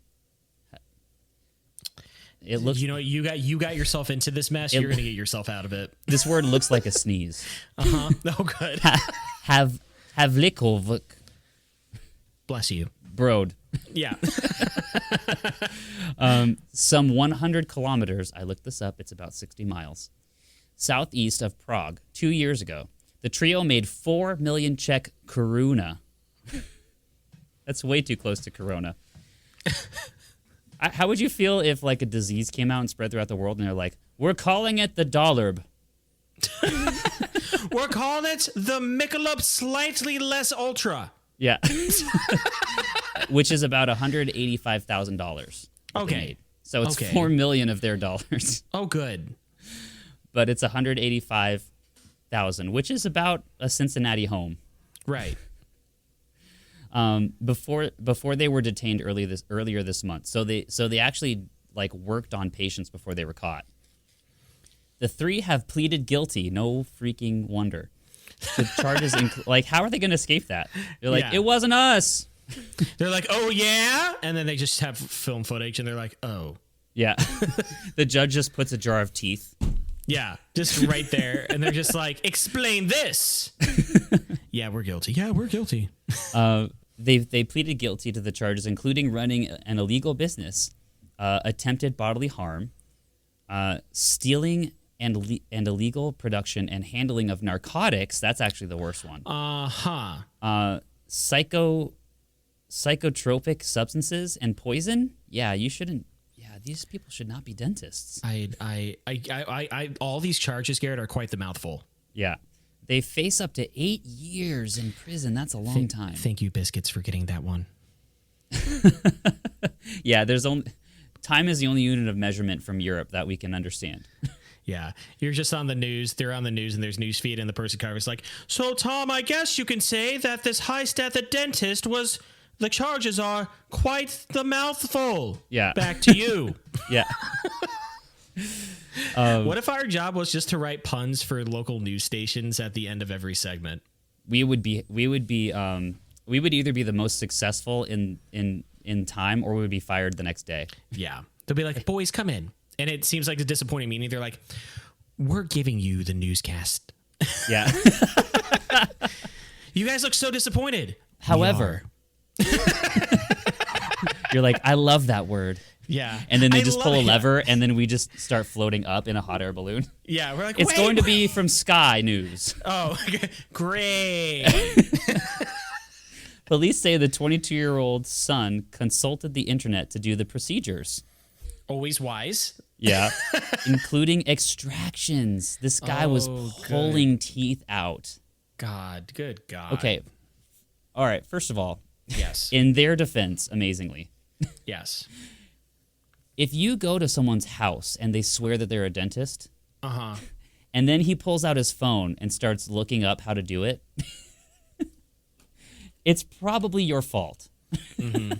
It looks. You know, you got yourself into this mess. You're going to get yourself out of it. This word looks like a sneeze. Uh-huh. Oh, good. Havlikovk Bless you. Broad. Yeah. Some 100 kilometers, I looked this up, it's about 60 miles, southeast of Prague 2 years ago. The trio made 4 million Czech koruna. That's way too close to corona. How would you feel if like a disease came out and spread throughout the world and they're like, we're calling it the Dollarb. We're calling it the Michelob Slightly Less Ultra. Yeah. Which is about $185,000. Okay. So it's Okay. 4 million of their dollars. Oh, good. But it's 185,000, which is about a Cincinnati home. Right. Before they were detained earlier this month. So they actually like worked on patients before they were caught. The 3 have pleaded guilty. No freaking wonder. The charges like how are they going to escape that? They're like, Yeah. it wasn't us. They're like, oh, yeah? And then they just have film footage, and they're like, oh. Yeah. The judge just puts a jar of teeth. Yeah, just right there. And they're just like, explain this. Yeah, we're guilty. Yeah, we're guilty. They pleaded guilty to the charges, including running an illegal business, attempted bodily harm, stealing and illegal production and handling of narcotics. That's actually the worst one. Psychotropic substances and poison. Yeah, you shouldn't. Yeah, these people should not be dentists. All these charges, Garrett, are quite the mouthful. Yeah. They face up to 8 years in prison. That's a long time. Thank you, Biscuits, for getting that one. Yeah, time is the only unit of measurement from Europe that we can understand. Yeah, you're just on the news. They're on the news, and there's news feed, and the person covers like, so, Tom, I guess you can say that this heist at the dentist was... The charges are quite the mouthful. Yeah. Back to you. Yeah. What if our job was just to write puns for local news stations at the end of every segment? We would either be the most successful in time, or we would be fired the next day. Yeah. They'll be like, boys, come in. And it seems like a disappointing meeting. They're like, we're giving you the newscast. Yeah. You guys look so disappointed. However, you're like, I love that word. Yeah. And then they just pull a lever, and then we just start floating up in a hot air balloon. Yeah, we're like, it's going to be from Sky News. Oh, great. Police say the 22-year-old son consulted the internet to do the procedures. Always wise. Yeah. Including extractions. This guy was pulling teeth out. God, good God. Okay. All right, first of all, yes. In their defense, amazingly. Yes. If you go to someone's house and they swear that they're a dentist, and then he pulls out his phone and starts looking up how to do it, it's probably your fault. Mm-hmm.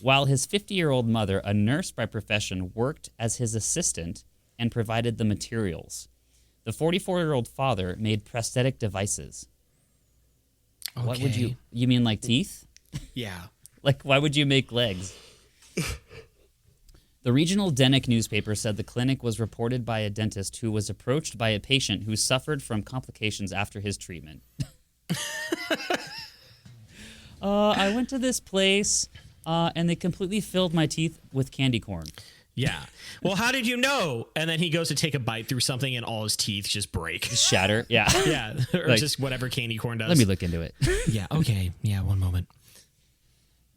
While his 50-year-old mother, a nurse by profession, worked as his assistant and provided the materials. The 44-year-old father made prosthetic devices. Okay. What would you mean like teeth? Yeah. Like, why would you make legs? The regional Denick newspaper said the clinic was reported by a dentist who was approached by a patient who suffered from complications after his treatment. I went to this place, and they completely filled my teeth with candy corn. Yeah. Well, how did you know? And then he goes to take a bite through something, and all his teeth just break. Shatter. Yeah. Yeah. Or like, just whatever candy corn does. Let me look into it. Yeah. Okay. Yeah. One moment.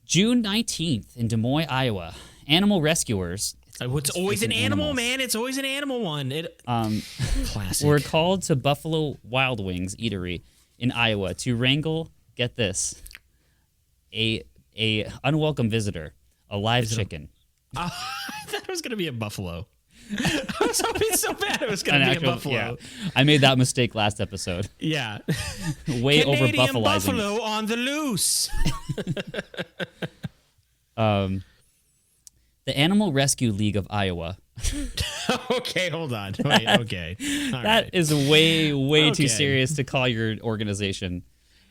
June 19th in Des Moines, Iowa. Animal rescuers. It's always an animal, man. It's always an animal one. Classic. Were called to Buffalo Wild Wings Eatery in Iowa to wrangle, get this, a unwelcome visitor, a live chicken. I thought it was going to be a buffalo. I was hoping so bad it was going to be a buffalo. Yeah. I made that mistake last episode. Yeah. Way over buffaloizing. Buffalo on the loose. The Animal Rescue League of Iowa. Okay, hold on. Wait, okay. That is way too serious to call your organization.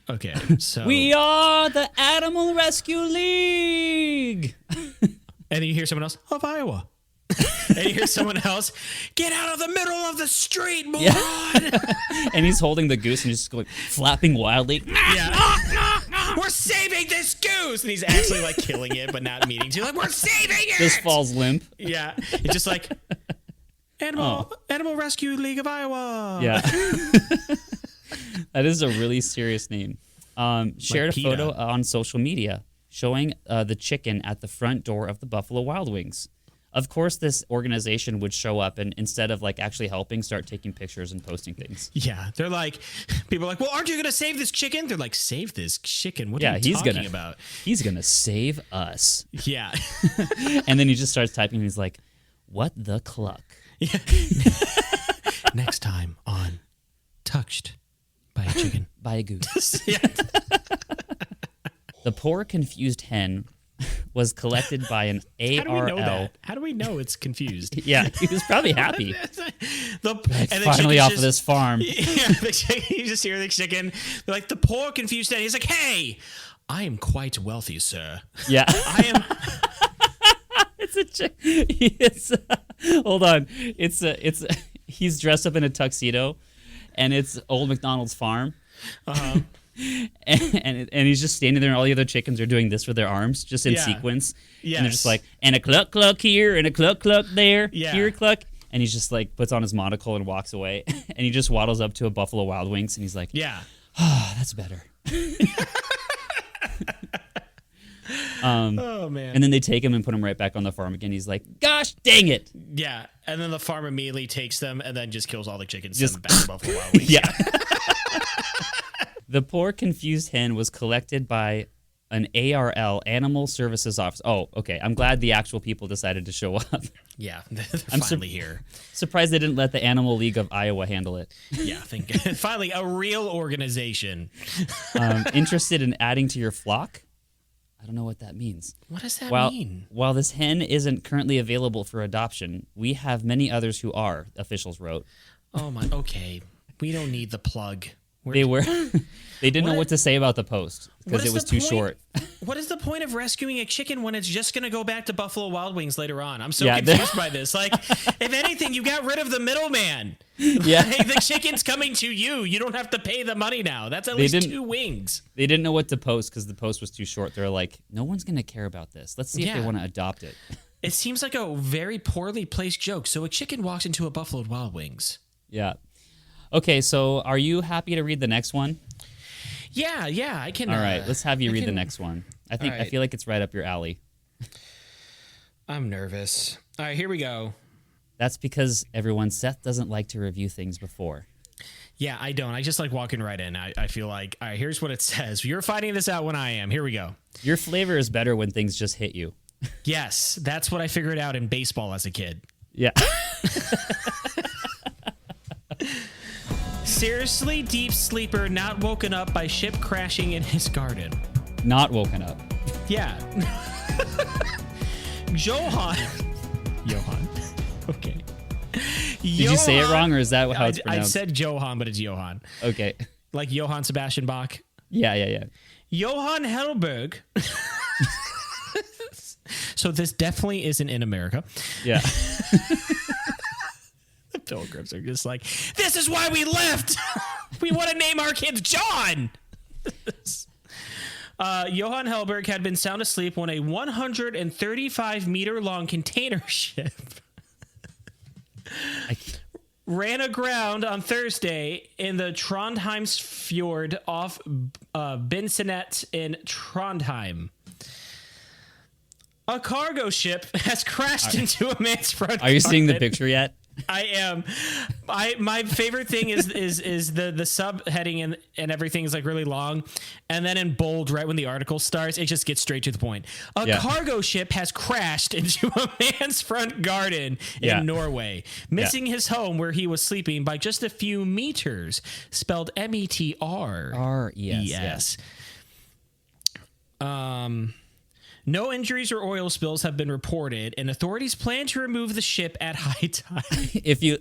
Okay, so... We are the Animal Rescue League! And then you hear someone else, of Iowa. And you hear someone else, get out of the middle of the street, moron! Yeah. And he's holding the goose and just going, flapping wildly. Yeah. We're saving this goose! And he's actually like killing it, but not meaning to. Like, we're saving it! Just falls limp. Yeah. It's just like, Animal Rescue League of Iowa. Yeah. That is a really serious name. Shared a photo on social media showing the chicken at the front door of the Buffalo Wild Wings. Of course, this organization would show up and instead of like actually helping, start taking pictures and posting things. Yeah, they're like, people are like, well, aren't you going to save this chicken? They're like, save this chicken? What are you talking about? He's going to save us. Yeah. And then he just starts typing and he's like, what the cluck? Yeah. Next time on Touched by a Chicken. By a goose. Yeah. The poor, confused hen was collected by an ARL. How do we know that? How do we know it's confused? Yeah, he was probably happy. chicken's Finally off of this farm. Yeah, you just hear the chicken. They're like, the poor confused hen. He's like, hey, I am quite wealthy, sir. Yeah. I am. Hold on. He's dressed up in a tuxedo, and it's Old McDonald's farm. Uh-huh. and he's just standing there, and all the other chickens are doing this with their arms, just in sequence. Yes. And they're just like, and a cluck cluck here, and a cluck cluck there, Yeah. here cluck. And he's just like puts on his monocle and walks away, and he just waddles up to a Buffalo Wild Wings, and he's like, Yeah. oh, that's better. Oh, man. And then they take him and put him right back on the farm again. He's like, gosh dang it. Yeah. And then the farm immediately takes them and then just kills all the chickens. Just- Sends them back to Buffalo Wild Wings. Yeah. The poor confused hen was collected by an ARL, Animal Services Office. Oh, okay. I'm glad the actual people decided to show up. Yeah. They're finally here. Surprised they didn't let the Animal League of Iowa handle it. Yeah. Finally, a real organization. Interested in adding to your flock? I don't know what that means. What does that While, mean? while this hen isn't currently available for adoption, we have many others who are, officials wrote. Oh, my. Okay. We don't need the plug. They didn't know what to say about the post because it was too short. What is the point of rescuing a chicken when it's just going to go back to Buffalo Wild Wings later on? I'm so Yeah, confused by this. Like, if anything, you got rid of the middleman. Yeah. Like, the chicken's coming to you. You don't have to pay the money now. That's at least 2 wings. They didn't know what to post because the post was too short. They're like, no one's going to care about this. Let's see if they want to adopt it. It seems like a very poorly placed joke. So a chicken walks into a Buffalo Wild Wings. Yeah. Okay, so are you happy to read the next one? Yeah, I can. All right, let's have you read the next one. I feel like it's right up your alley. I'm nervous. All right, here we go. That's because everyone, Seth doesn't like to review things before. Yeah, I don't. I just like walking right in. I feel like, all right, here's what it says. You're finding this out when I am. Here we go. Your flavor is better when things just hit you. Yes, that's what I figured out in baseball as a kid. Yeah. Seriously deep sleeper not woken up by ship crashing in his garden. Not woken up. Yeah. Johan. Okay. Did you say it wrong, or is that how it's pronounced? I said Johan, but it's Johan. Okay. Like Johann Sebastian Bach. Yeah. Johann Hellberg. So this definitely isn't in America. Yeah. The Pilgrims are just like, this is why we left. We want to name our kids John. Johann Hellberg had been sound asleep when a 135-meter long container ship ran aground on Thursday in the Trondheimsfjord off Binsenet in Trondheim. A cargo ship has crashed into a man's front. Are you seeing the garden. picture yet? I am. My favorite thing is the subheading and everything is like really long, and then in bold right when the article starts, it just gets straight to the point. A cargo ship has crashed into a man's front garden in Norway, missing his home where he was sleeping by just a few meters. Spelled METR. Yes. No injuries or oil spills have been reported, and authorities plan to remove the ship at high tide. If you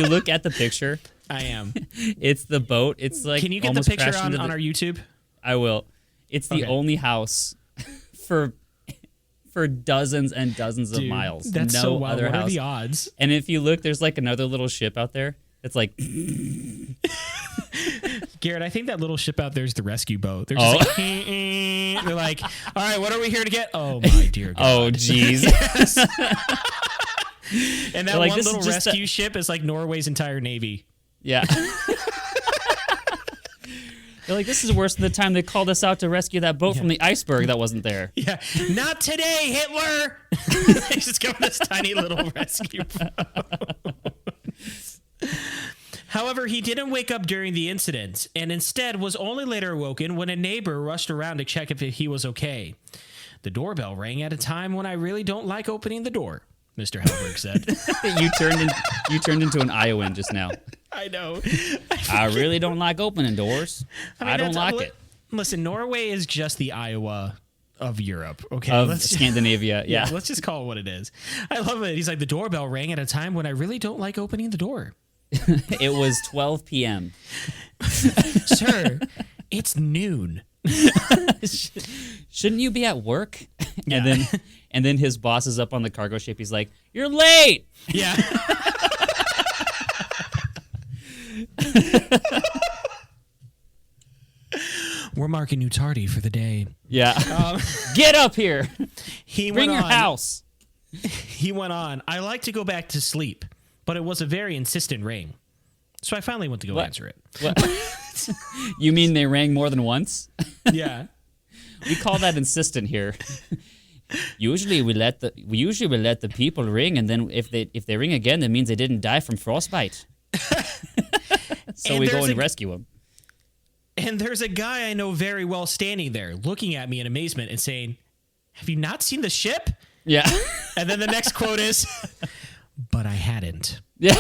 look at the picture, I am. It's the boat. It's like, can you get the picture on our YouTube? I will. It's the only house for dozens and dozens of miles. That's no so wild. other What house. are the odds? And if you look, there's like another little ship out there. It's like Garrett, I think that little ship out there is the rescue boat. They're just like, they're like, all right, what are we here to get? Oh my dear God. Oh geez. And that like, one this is little just rescue ship is like Norway's entire navy. Yeah. They're like, this is worse than the time they called us out to rescue that boat from the iceberg that wasn't there. Yeah. Not today, Hitler. They just go with this tiny little rescue boat. However, he didn't wake up during the incident and instead was only later awoken when a neighbor rushed around to check if he was okay. The doorbell rang at a time when I really don't like opening the door, Mr. Hellberg said. You turned into an Iowan just now. I know. I really don't like opening doors. I don't like it. Listen, Norway is just the Iowa of Europe. Okay, of Scandinavia. Yeah. let's just call it what it is. I love it. He's like, the doorbell rang at a time when I really don't like opening the door. It was 12 p.m. Sir, it's noon. Shouldn't you be at work? Yeah. And then his boss is up on the cargo ship. He's like, "You're late." Yeah. We're marking you tardy for the day. Yeah. Get up here. He Bring went your on. house. He went on. I like to go back to sleep, but it was a very insistent ring. So I finally went to go answer it. What? You mean they rang more than once? Yeah. We call that insistent here. Usually we let the people ring, and then if they ring again, that means they didn't die from frostbite. So And we go there's and rescue them. And there's a guy I know very well standing there looking at me in amazement and saying, "Have you not seen the ship?" Yeah. And then the next quote is, "But I hadn't." Yeah.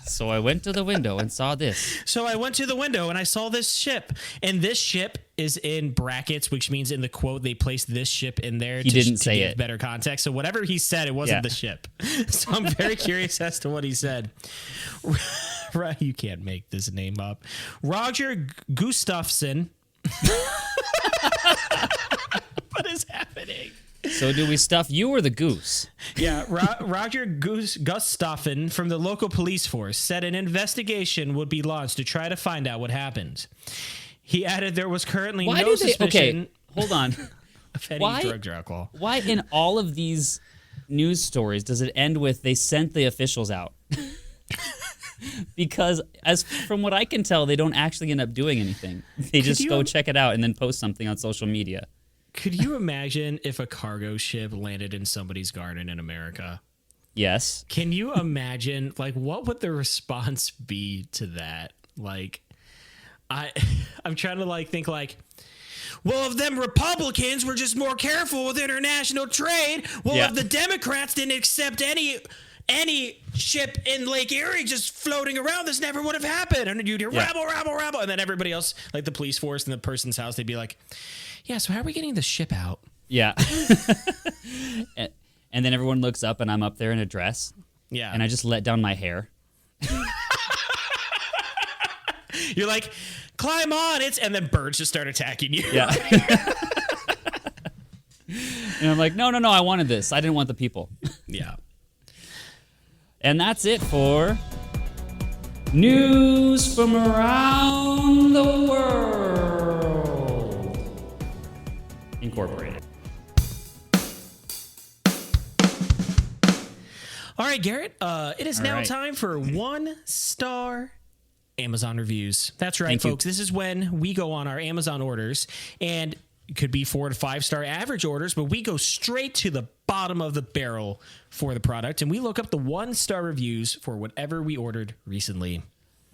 So I went to the window and saw this. So I went to the window and I saw this ship. And this ship is in brackets, which means in the quote they placed this ship in there He didn't say give it. better context. So whatever he said, it wasn't the ship. So I'm very curious as to what he said. Right, you can't make this name up. Roger Gustafson. What is happening? So do we stuff you or the goose? Yeah, Roger Gustafson from the local police force said an investigation would be launched to try to find out what happened. He added there was currently no suspicion Okay, hold on. of any Why- drugs or alcohol. Why in all of these news stories does it end with they sent the officials out? Because as from what I can tell, they don't actually end up doing anything. They just go check it out and then post something on social media. Could you imagine if a cargo ship landed in somebody's garden in America? Yes. Can you imagine, like, what would the response be to that? Like, I'm trying to, like, think, like, well, if them Republicans were just more careful with international trade, well, Yeah. if the Democrats didn't accept any ship in Lake Erie just floating around, this never would have happened. And you'd hear rabble, rabble, rabble. And then everybody else, like the police force and the person's house, they'd be like, yeah, so how are we getting the ship out? Yeah. And then everyone looks up and I'm up there in a dress. Yeah. And I just let down my hair. You're like, climb on. And then birds just start attacking you. Yeah. And I'm like, no, I wanted this. I didn't want the people. Yeah. And that's it for News from Around the World Incorporated. All right, Garrett. It is now right. time for 1-star Amazon reviews. That's right, Thank you. folks. This is when we go on our Amazon orders, and it could be 4 to 5 star average orders, but we go straight to the bottom of the barrel for the product, and we look up the 1-star reviews for whatever we ordered recently.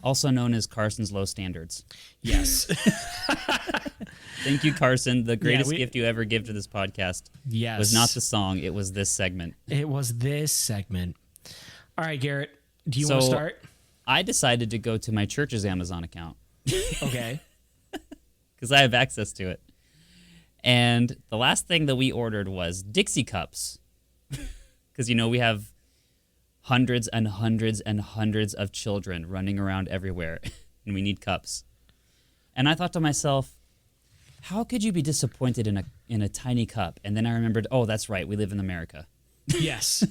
Also known as Carson's Low Standards. Yes. Thank you, Carson. The greatest we- gift you ever give to this podcast Yes. was not the song, it was this segment. It was this segment. All right, Garrett. Do you So- want to start? I decided to go to my church's Amazon account Okay. because I have access to it. And the last thing that we ordered was Dixie cups. Because, we have hundreds and hundreds and hundreds of children running around everywhere, and we need cups. And I thought to myself, how could you be disappointed in a tiny cup? And then I remembered, oh, that's right, we live in America. Yes.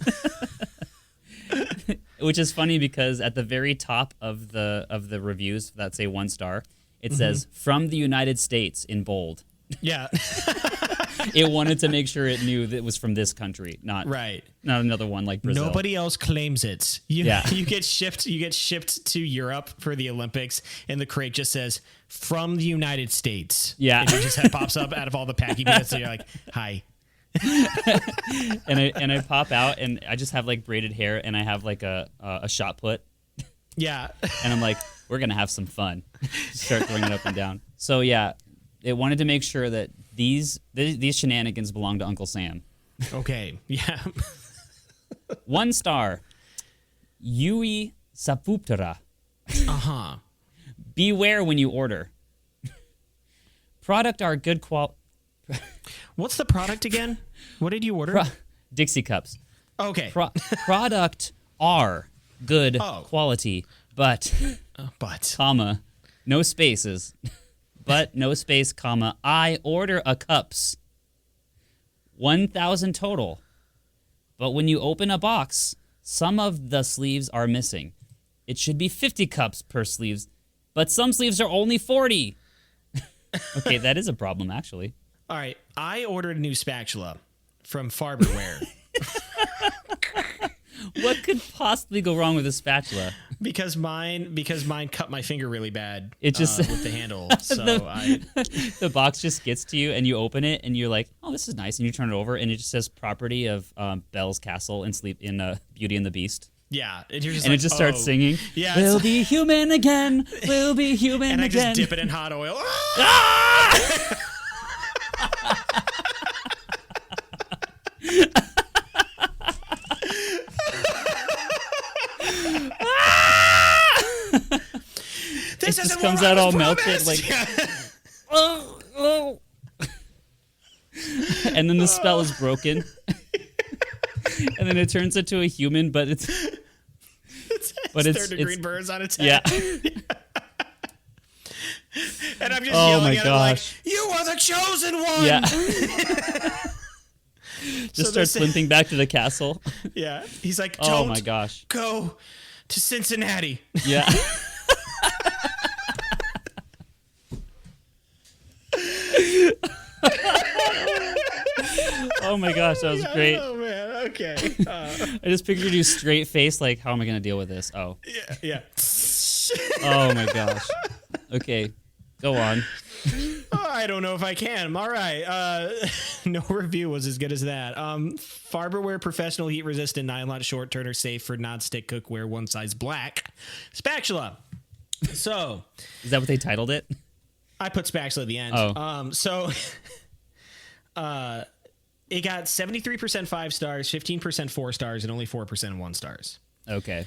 Which is funny because at the very top of the reviews that say 1 star, it says from the United States in bold. Yeah. It wanted to make sure it knew that it was from this country, not Right. not another one like Brazil. Nobody else claims it. You Yeah. you get shipped to Europe for the Olympics, and the crate just says from the United States. Yeah. And it just pops up out of all the packing units, so you're like, hi. and I pop out and I just have like braided hair and I have like a shot put Yeah. and I'm like, we're gonna have some fun. Start throwing it up and down. So yeah, it wanted to make sure that these shenanigans belong to Uncle Sam. Okay. Yeah. 1 star. Yui Sapuptara. Uh-huh. Beware when you order. Product are good What's the product again? What did you order? Dixie cups. Okay. Product are good quality, but comma, no spaces, but no space, comma, I order a cups. 1,000 total. But when you open a box, some of the sleeves are missing. It should be 50 cups per sleeves, but some sleeves are only 40. Okay, that is a problem, actually. All right. I ordered a new spatula from Farberware. What could possibly go wrong with a spatula? Because mine cut my finger really bad. It just with the handle. So the box just gets to you, and you open it, and you're like, "Oh, this is nice." And you turn it over, and it just says "Property of Belle's Castle and Sleep in Beauty and the Beast." Yeah, and you're just and like, it just starts singing. Yeah, we'll be human again. We'll be human and again. I just dip it in hot oil. This just comes out all melted, like. Oh. And then the spell is broken, and then it turns into a human, but it's third-degree burns on its head. Yeah. And I'm just yelling at him like, gosh. "You are the chosen one!" Yeah. Just starts limping back to the castle. Yeah. He's like, "Oh my gosh, go to Cincinnati." Yeah. Oh my gosh, that was great. Oh man, okay. I just pictured you straight face, like, how am I going to deal with this? Oh. Yeah. Oh my gosh. Okay, go on. I don't know if I can. All right. No review was as good as that. Farberware professional heat resistant nylon short turner safe for non-stick cookware, one size black spatula. So, is that what they titled it? I put spatula at the end. Oh. It got 73% 5 stars, 15% 4 stars, and only 4% 1 stars. Okay.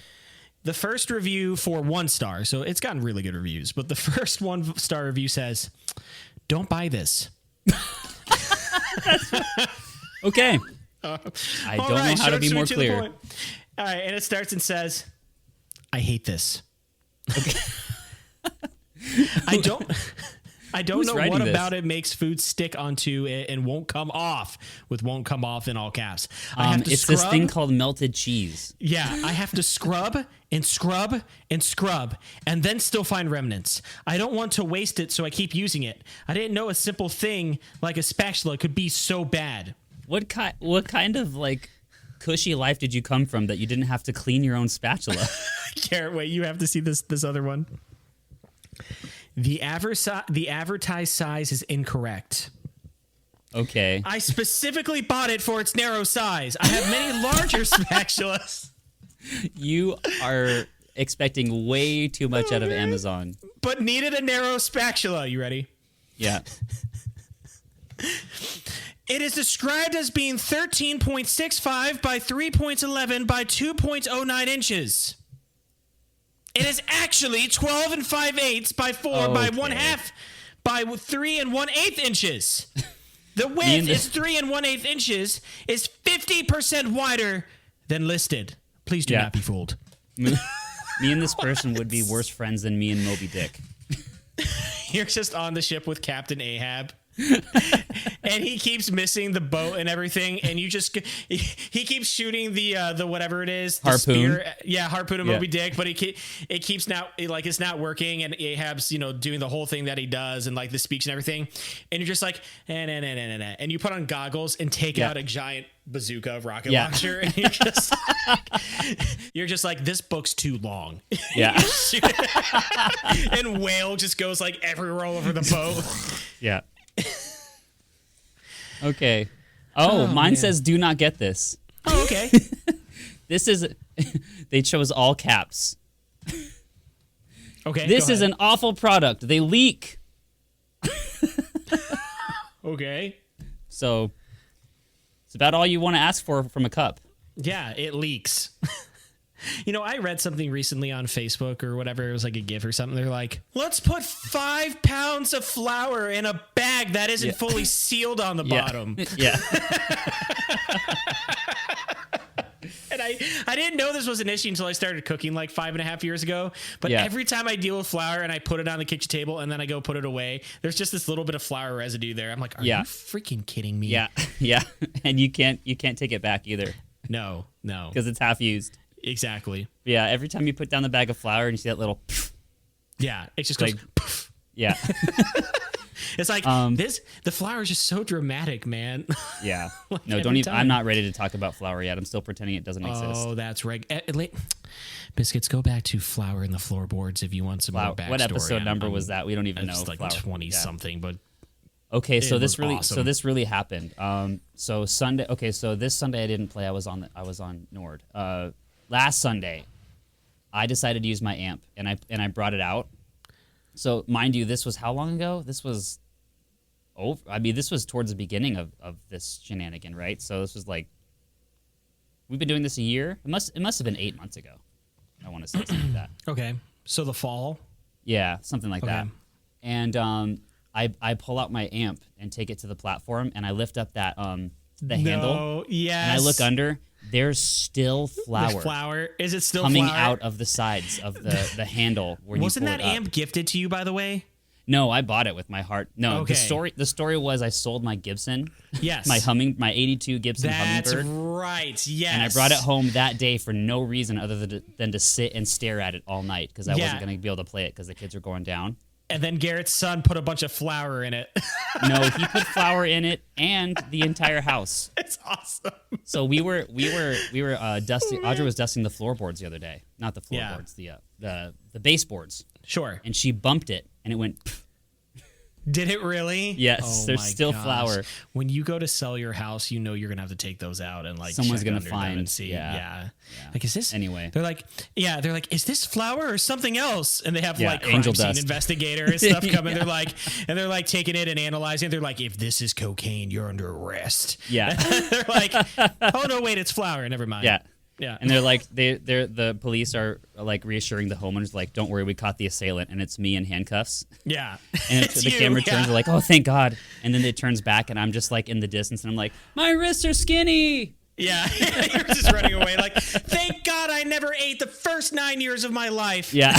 The first review for 1 star, so it's gotten really good reviews, but the first 1 star review says, "Don't buy this." Okay. I don't know how to be more clear. All right, and it starts and says, "I hate this." Okay. I don't know what about it makes food stick onto it and won't come off, with "won't come off" in all caps. I have to it's scrub. This thing called melted cheese. Yeah, I have to scrub and scrub and scrub and then still find remnants. I don't want to waste it, so I keep using it. I didn't know a simple thing like a spatula could be so bad. What kind of like cushy life did you come from that you didn't have to clean your own spatula? Garrett, wait, you have to see this other one. The advertised size is incorrect. Okay. I specifically bought it for its narrow size. I have many larger spatulas. You are expecting way too much out of Amazon. But needed a narrow spatula. You ready? Yeah. It is described as being 13.65 by 3.11 by 2.09 inches. It is actually 12 and 5/8 by 4 by 1/2 by 3 and 1/8 inches. The width is 3 and 1/8 inches, is 50% wider than listed. Please do not be fooled. Me and this person would be worse friends than me and Moby Dick. You're just on the ship with Captain Ahab. And he keeps missing the boat and everything, and he keeps shooting the whatever it is, the harpoon. Spear. Harpoon of Moby Dick, but it keeps it's not working, and Ahab's doing the whole thing that he does, and like the speech and everything, and you're just like nah, and you put on goggles and take out a giant bazooka rocket launcher, and you're just like, this book's too long. Yeah. And whale just goes like everywhere all over the boat. Yeah. Okay. Mine says do not get this. Oh, okay. This is they chose all caps. Okay. This is an awful product. They leak. Okay. So it's about all you want to ask for from a cup. Yeah, it leaks. You know, I read something recently on Facebook or whatever. It was like a GIF or something. They're like, let's put 5 pounds of flour in a bag that isn't fully sealed on the bottom. Yeah. And I didn't know this was an issue until I started cooking like 5.5 years ago. But every time I deal with flour and I put it on the kitchen table and then I go put it away, there's just this little bit of flour residue there. I'm like, are you freaking kidding me? Yeah. Yeah. And you can't take it back either. No. Because it's half used. Exactly. Yeah. Every time you put down the bag of flour and you see that little yeah, it just goes poof. Yeah. It's like the flour is just so dramatic, man. Yeah. Like no, don't even. I'm not ready to talk about flour yet. I'm still pretending it doesn't exist. Oh, that's right. Biscuits, go back to flour in the floorboards if you want some more backstory. What episode number was that? We don't even know. It's like 20 something, but okay. So this really, awesome. so this really happened. So Sunday. Okay, so this Sunday I didn't play. I was on Nord. Last Sunday, I decided to use my amp, and I brought it out. So mind you, this was how long ago? This was this was towards the beginning of this shenanigan, right? So this was like, we've been doing this a year. It must have been 8 months ago. I want to say something like that. Okay. So the fall? Yeah, something like that. And I pull out my amp and take it to the platform, and I lift up that the handle. Yes. And I look under. There's still flour. There's flour. Is it still coming flour? out of the sides of the handle where Wasn't you pull that it up. amp gifted to you, by the way? No, I bought it with my heart. No, Okay. the story was I sold my Gibson. Yes. My 82 Gibson That's Hummingbird. right. Yes. And I brought it home that day for no reason other than to sit and stare at it all night because I wasn't going to be able to play it because the kids were going down. And then Garrett's son put a bunch of flour in it. No, he put flour in it and the entire house. It's awesome. So we were dusting. Audrey was dusting the floorboards the other day, not the floorboards, the baseboards. Sure. And she bumped it, and it went. Did it really? Yes, there's still gosh. flour. When you go to sell your house, you know you're gonna have to take those out and like Someone's check gonna under them find. and see. Yeah. Like, is this anyway? They're like, is this flour or something else? And they have like angel crime scene dust. investigator and stuff coming. They're like taking it and analyzing it. They're like, if this is cocaine, you're under arrest. Yeah. They're like, oh no, wait, it's flour. Never mind. Yeah. Yeah. And they're like, the police are like reassuring the homeowners, like, don't worry, we caught the assailant, and it's me in handcuffs. Yeah. And It's the you, camera turns, they're like, oh, thank God. And then it turns back, and I'm just like in the distance, and I'm like, my wrists are skinny. Yeah. You're just running away like, thank God I never ate the first 9 years of my life. Yeah.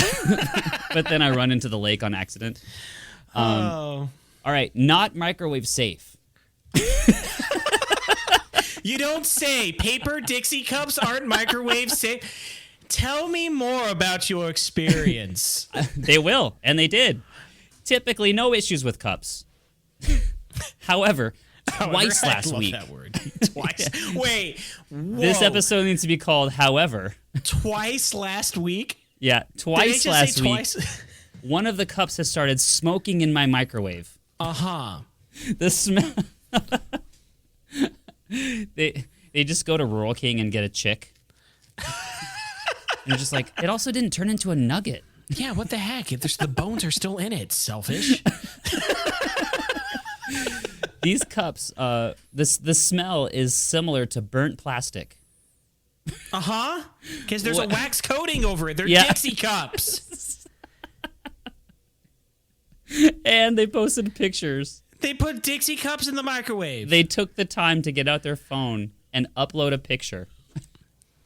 But then I run into the lake on accident. Oh. All right, not microwave safe. You don't say. Paper Dixie cups aren't microwave safe. Tell me more about your experience. They will, and they did. Typically, no issues with cups. However, twice last week. That word. Twice. Wait. Whoa. This episode needs to be called "However." Twice last week? Yeah, Did they twice just last say week. Twice? One of the cups has started smoking in my microwave. Uh-huh. The smell. They just go to Rural King and get a chick. And they're just like, it also didn't turn into a nugget. Yeah, what the heck? The bones are still in it, selfish. These cups, the smell is similar to burnt plastic. Uh-huh. Because there's a wax coating over it. They're Dixie cups. And they posted pictures. They put Dixie cups in the microwave. They took the time to get out their phone and upload a picture.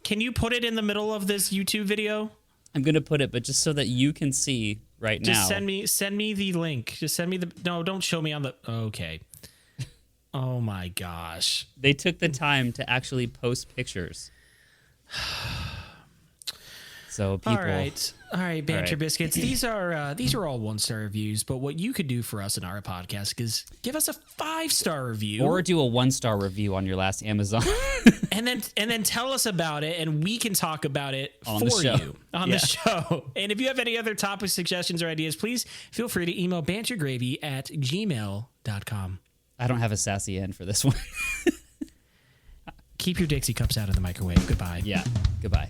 Can you put it in the middle of this YouTube video? I'm going to put it, but just so that you can see right now. Just send me the link. Just send me no, don't show me on the okay. Oh my gosh. They took the time to actually post pictures. So people. All right, Banter Biscuits. These are all 1-star reviews. But what you could do for us in our podcast is give us a 5-star review, Or do a 1-star review on your last Amazon. and then tell us about it, and we can talk about it On for the show. you on the show. And if you have any other topic suggestions or ideas, please feel free to email bantergravy@gmail.com. I don't have a sassy end for this one. Keep your Dixie cups out of the microwave. Goodbye. Yeah. Goodbye.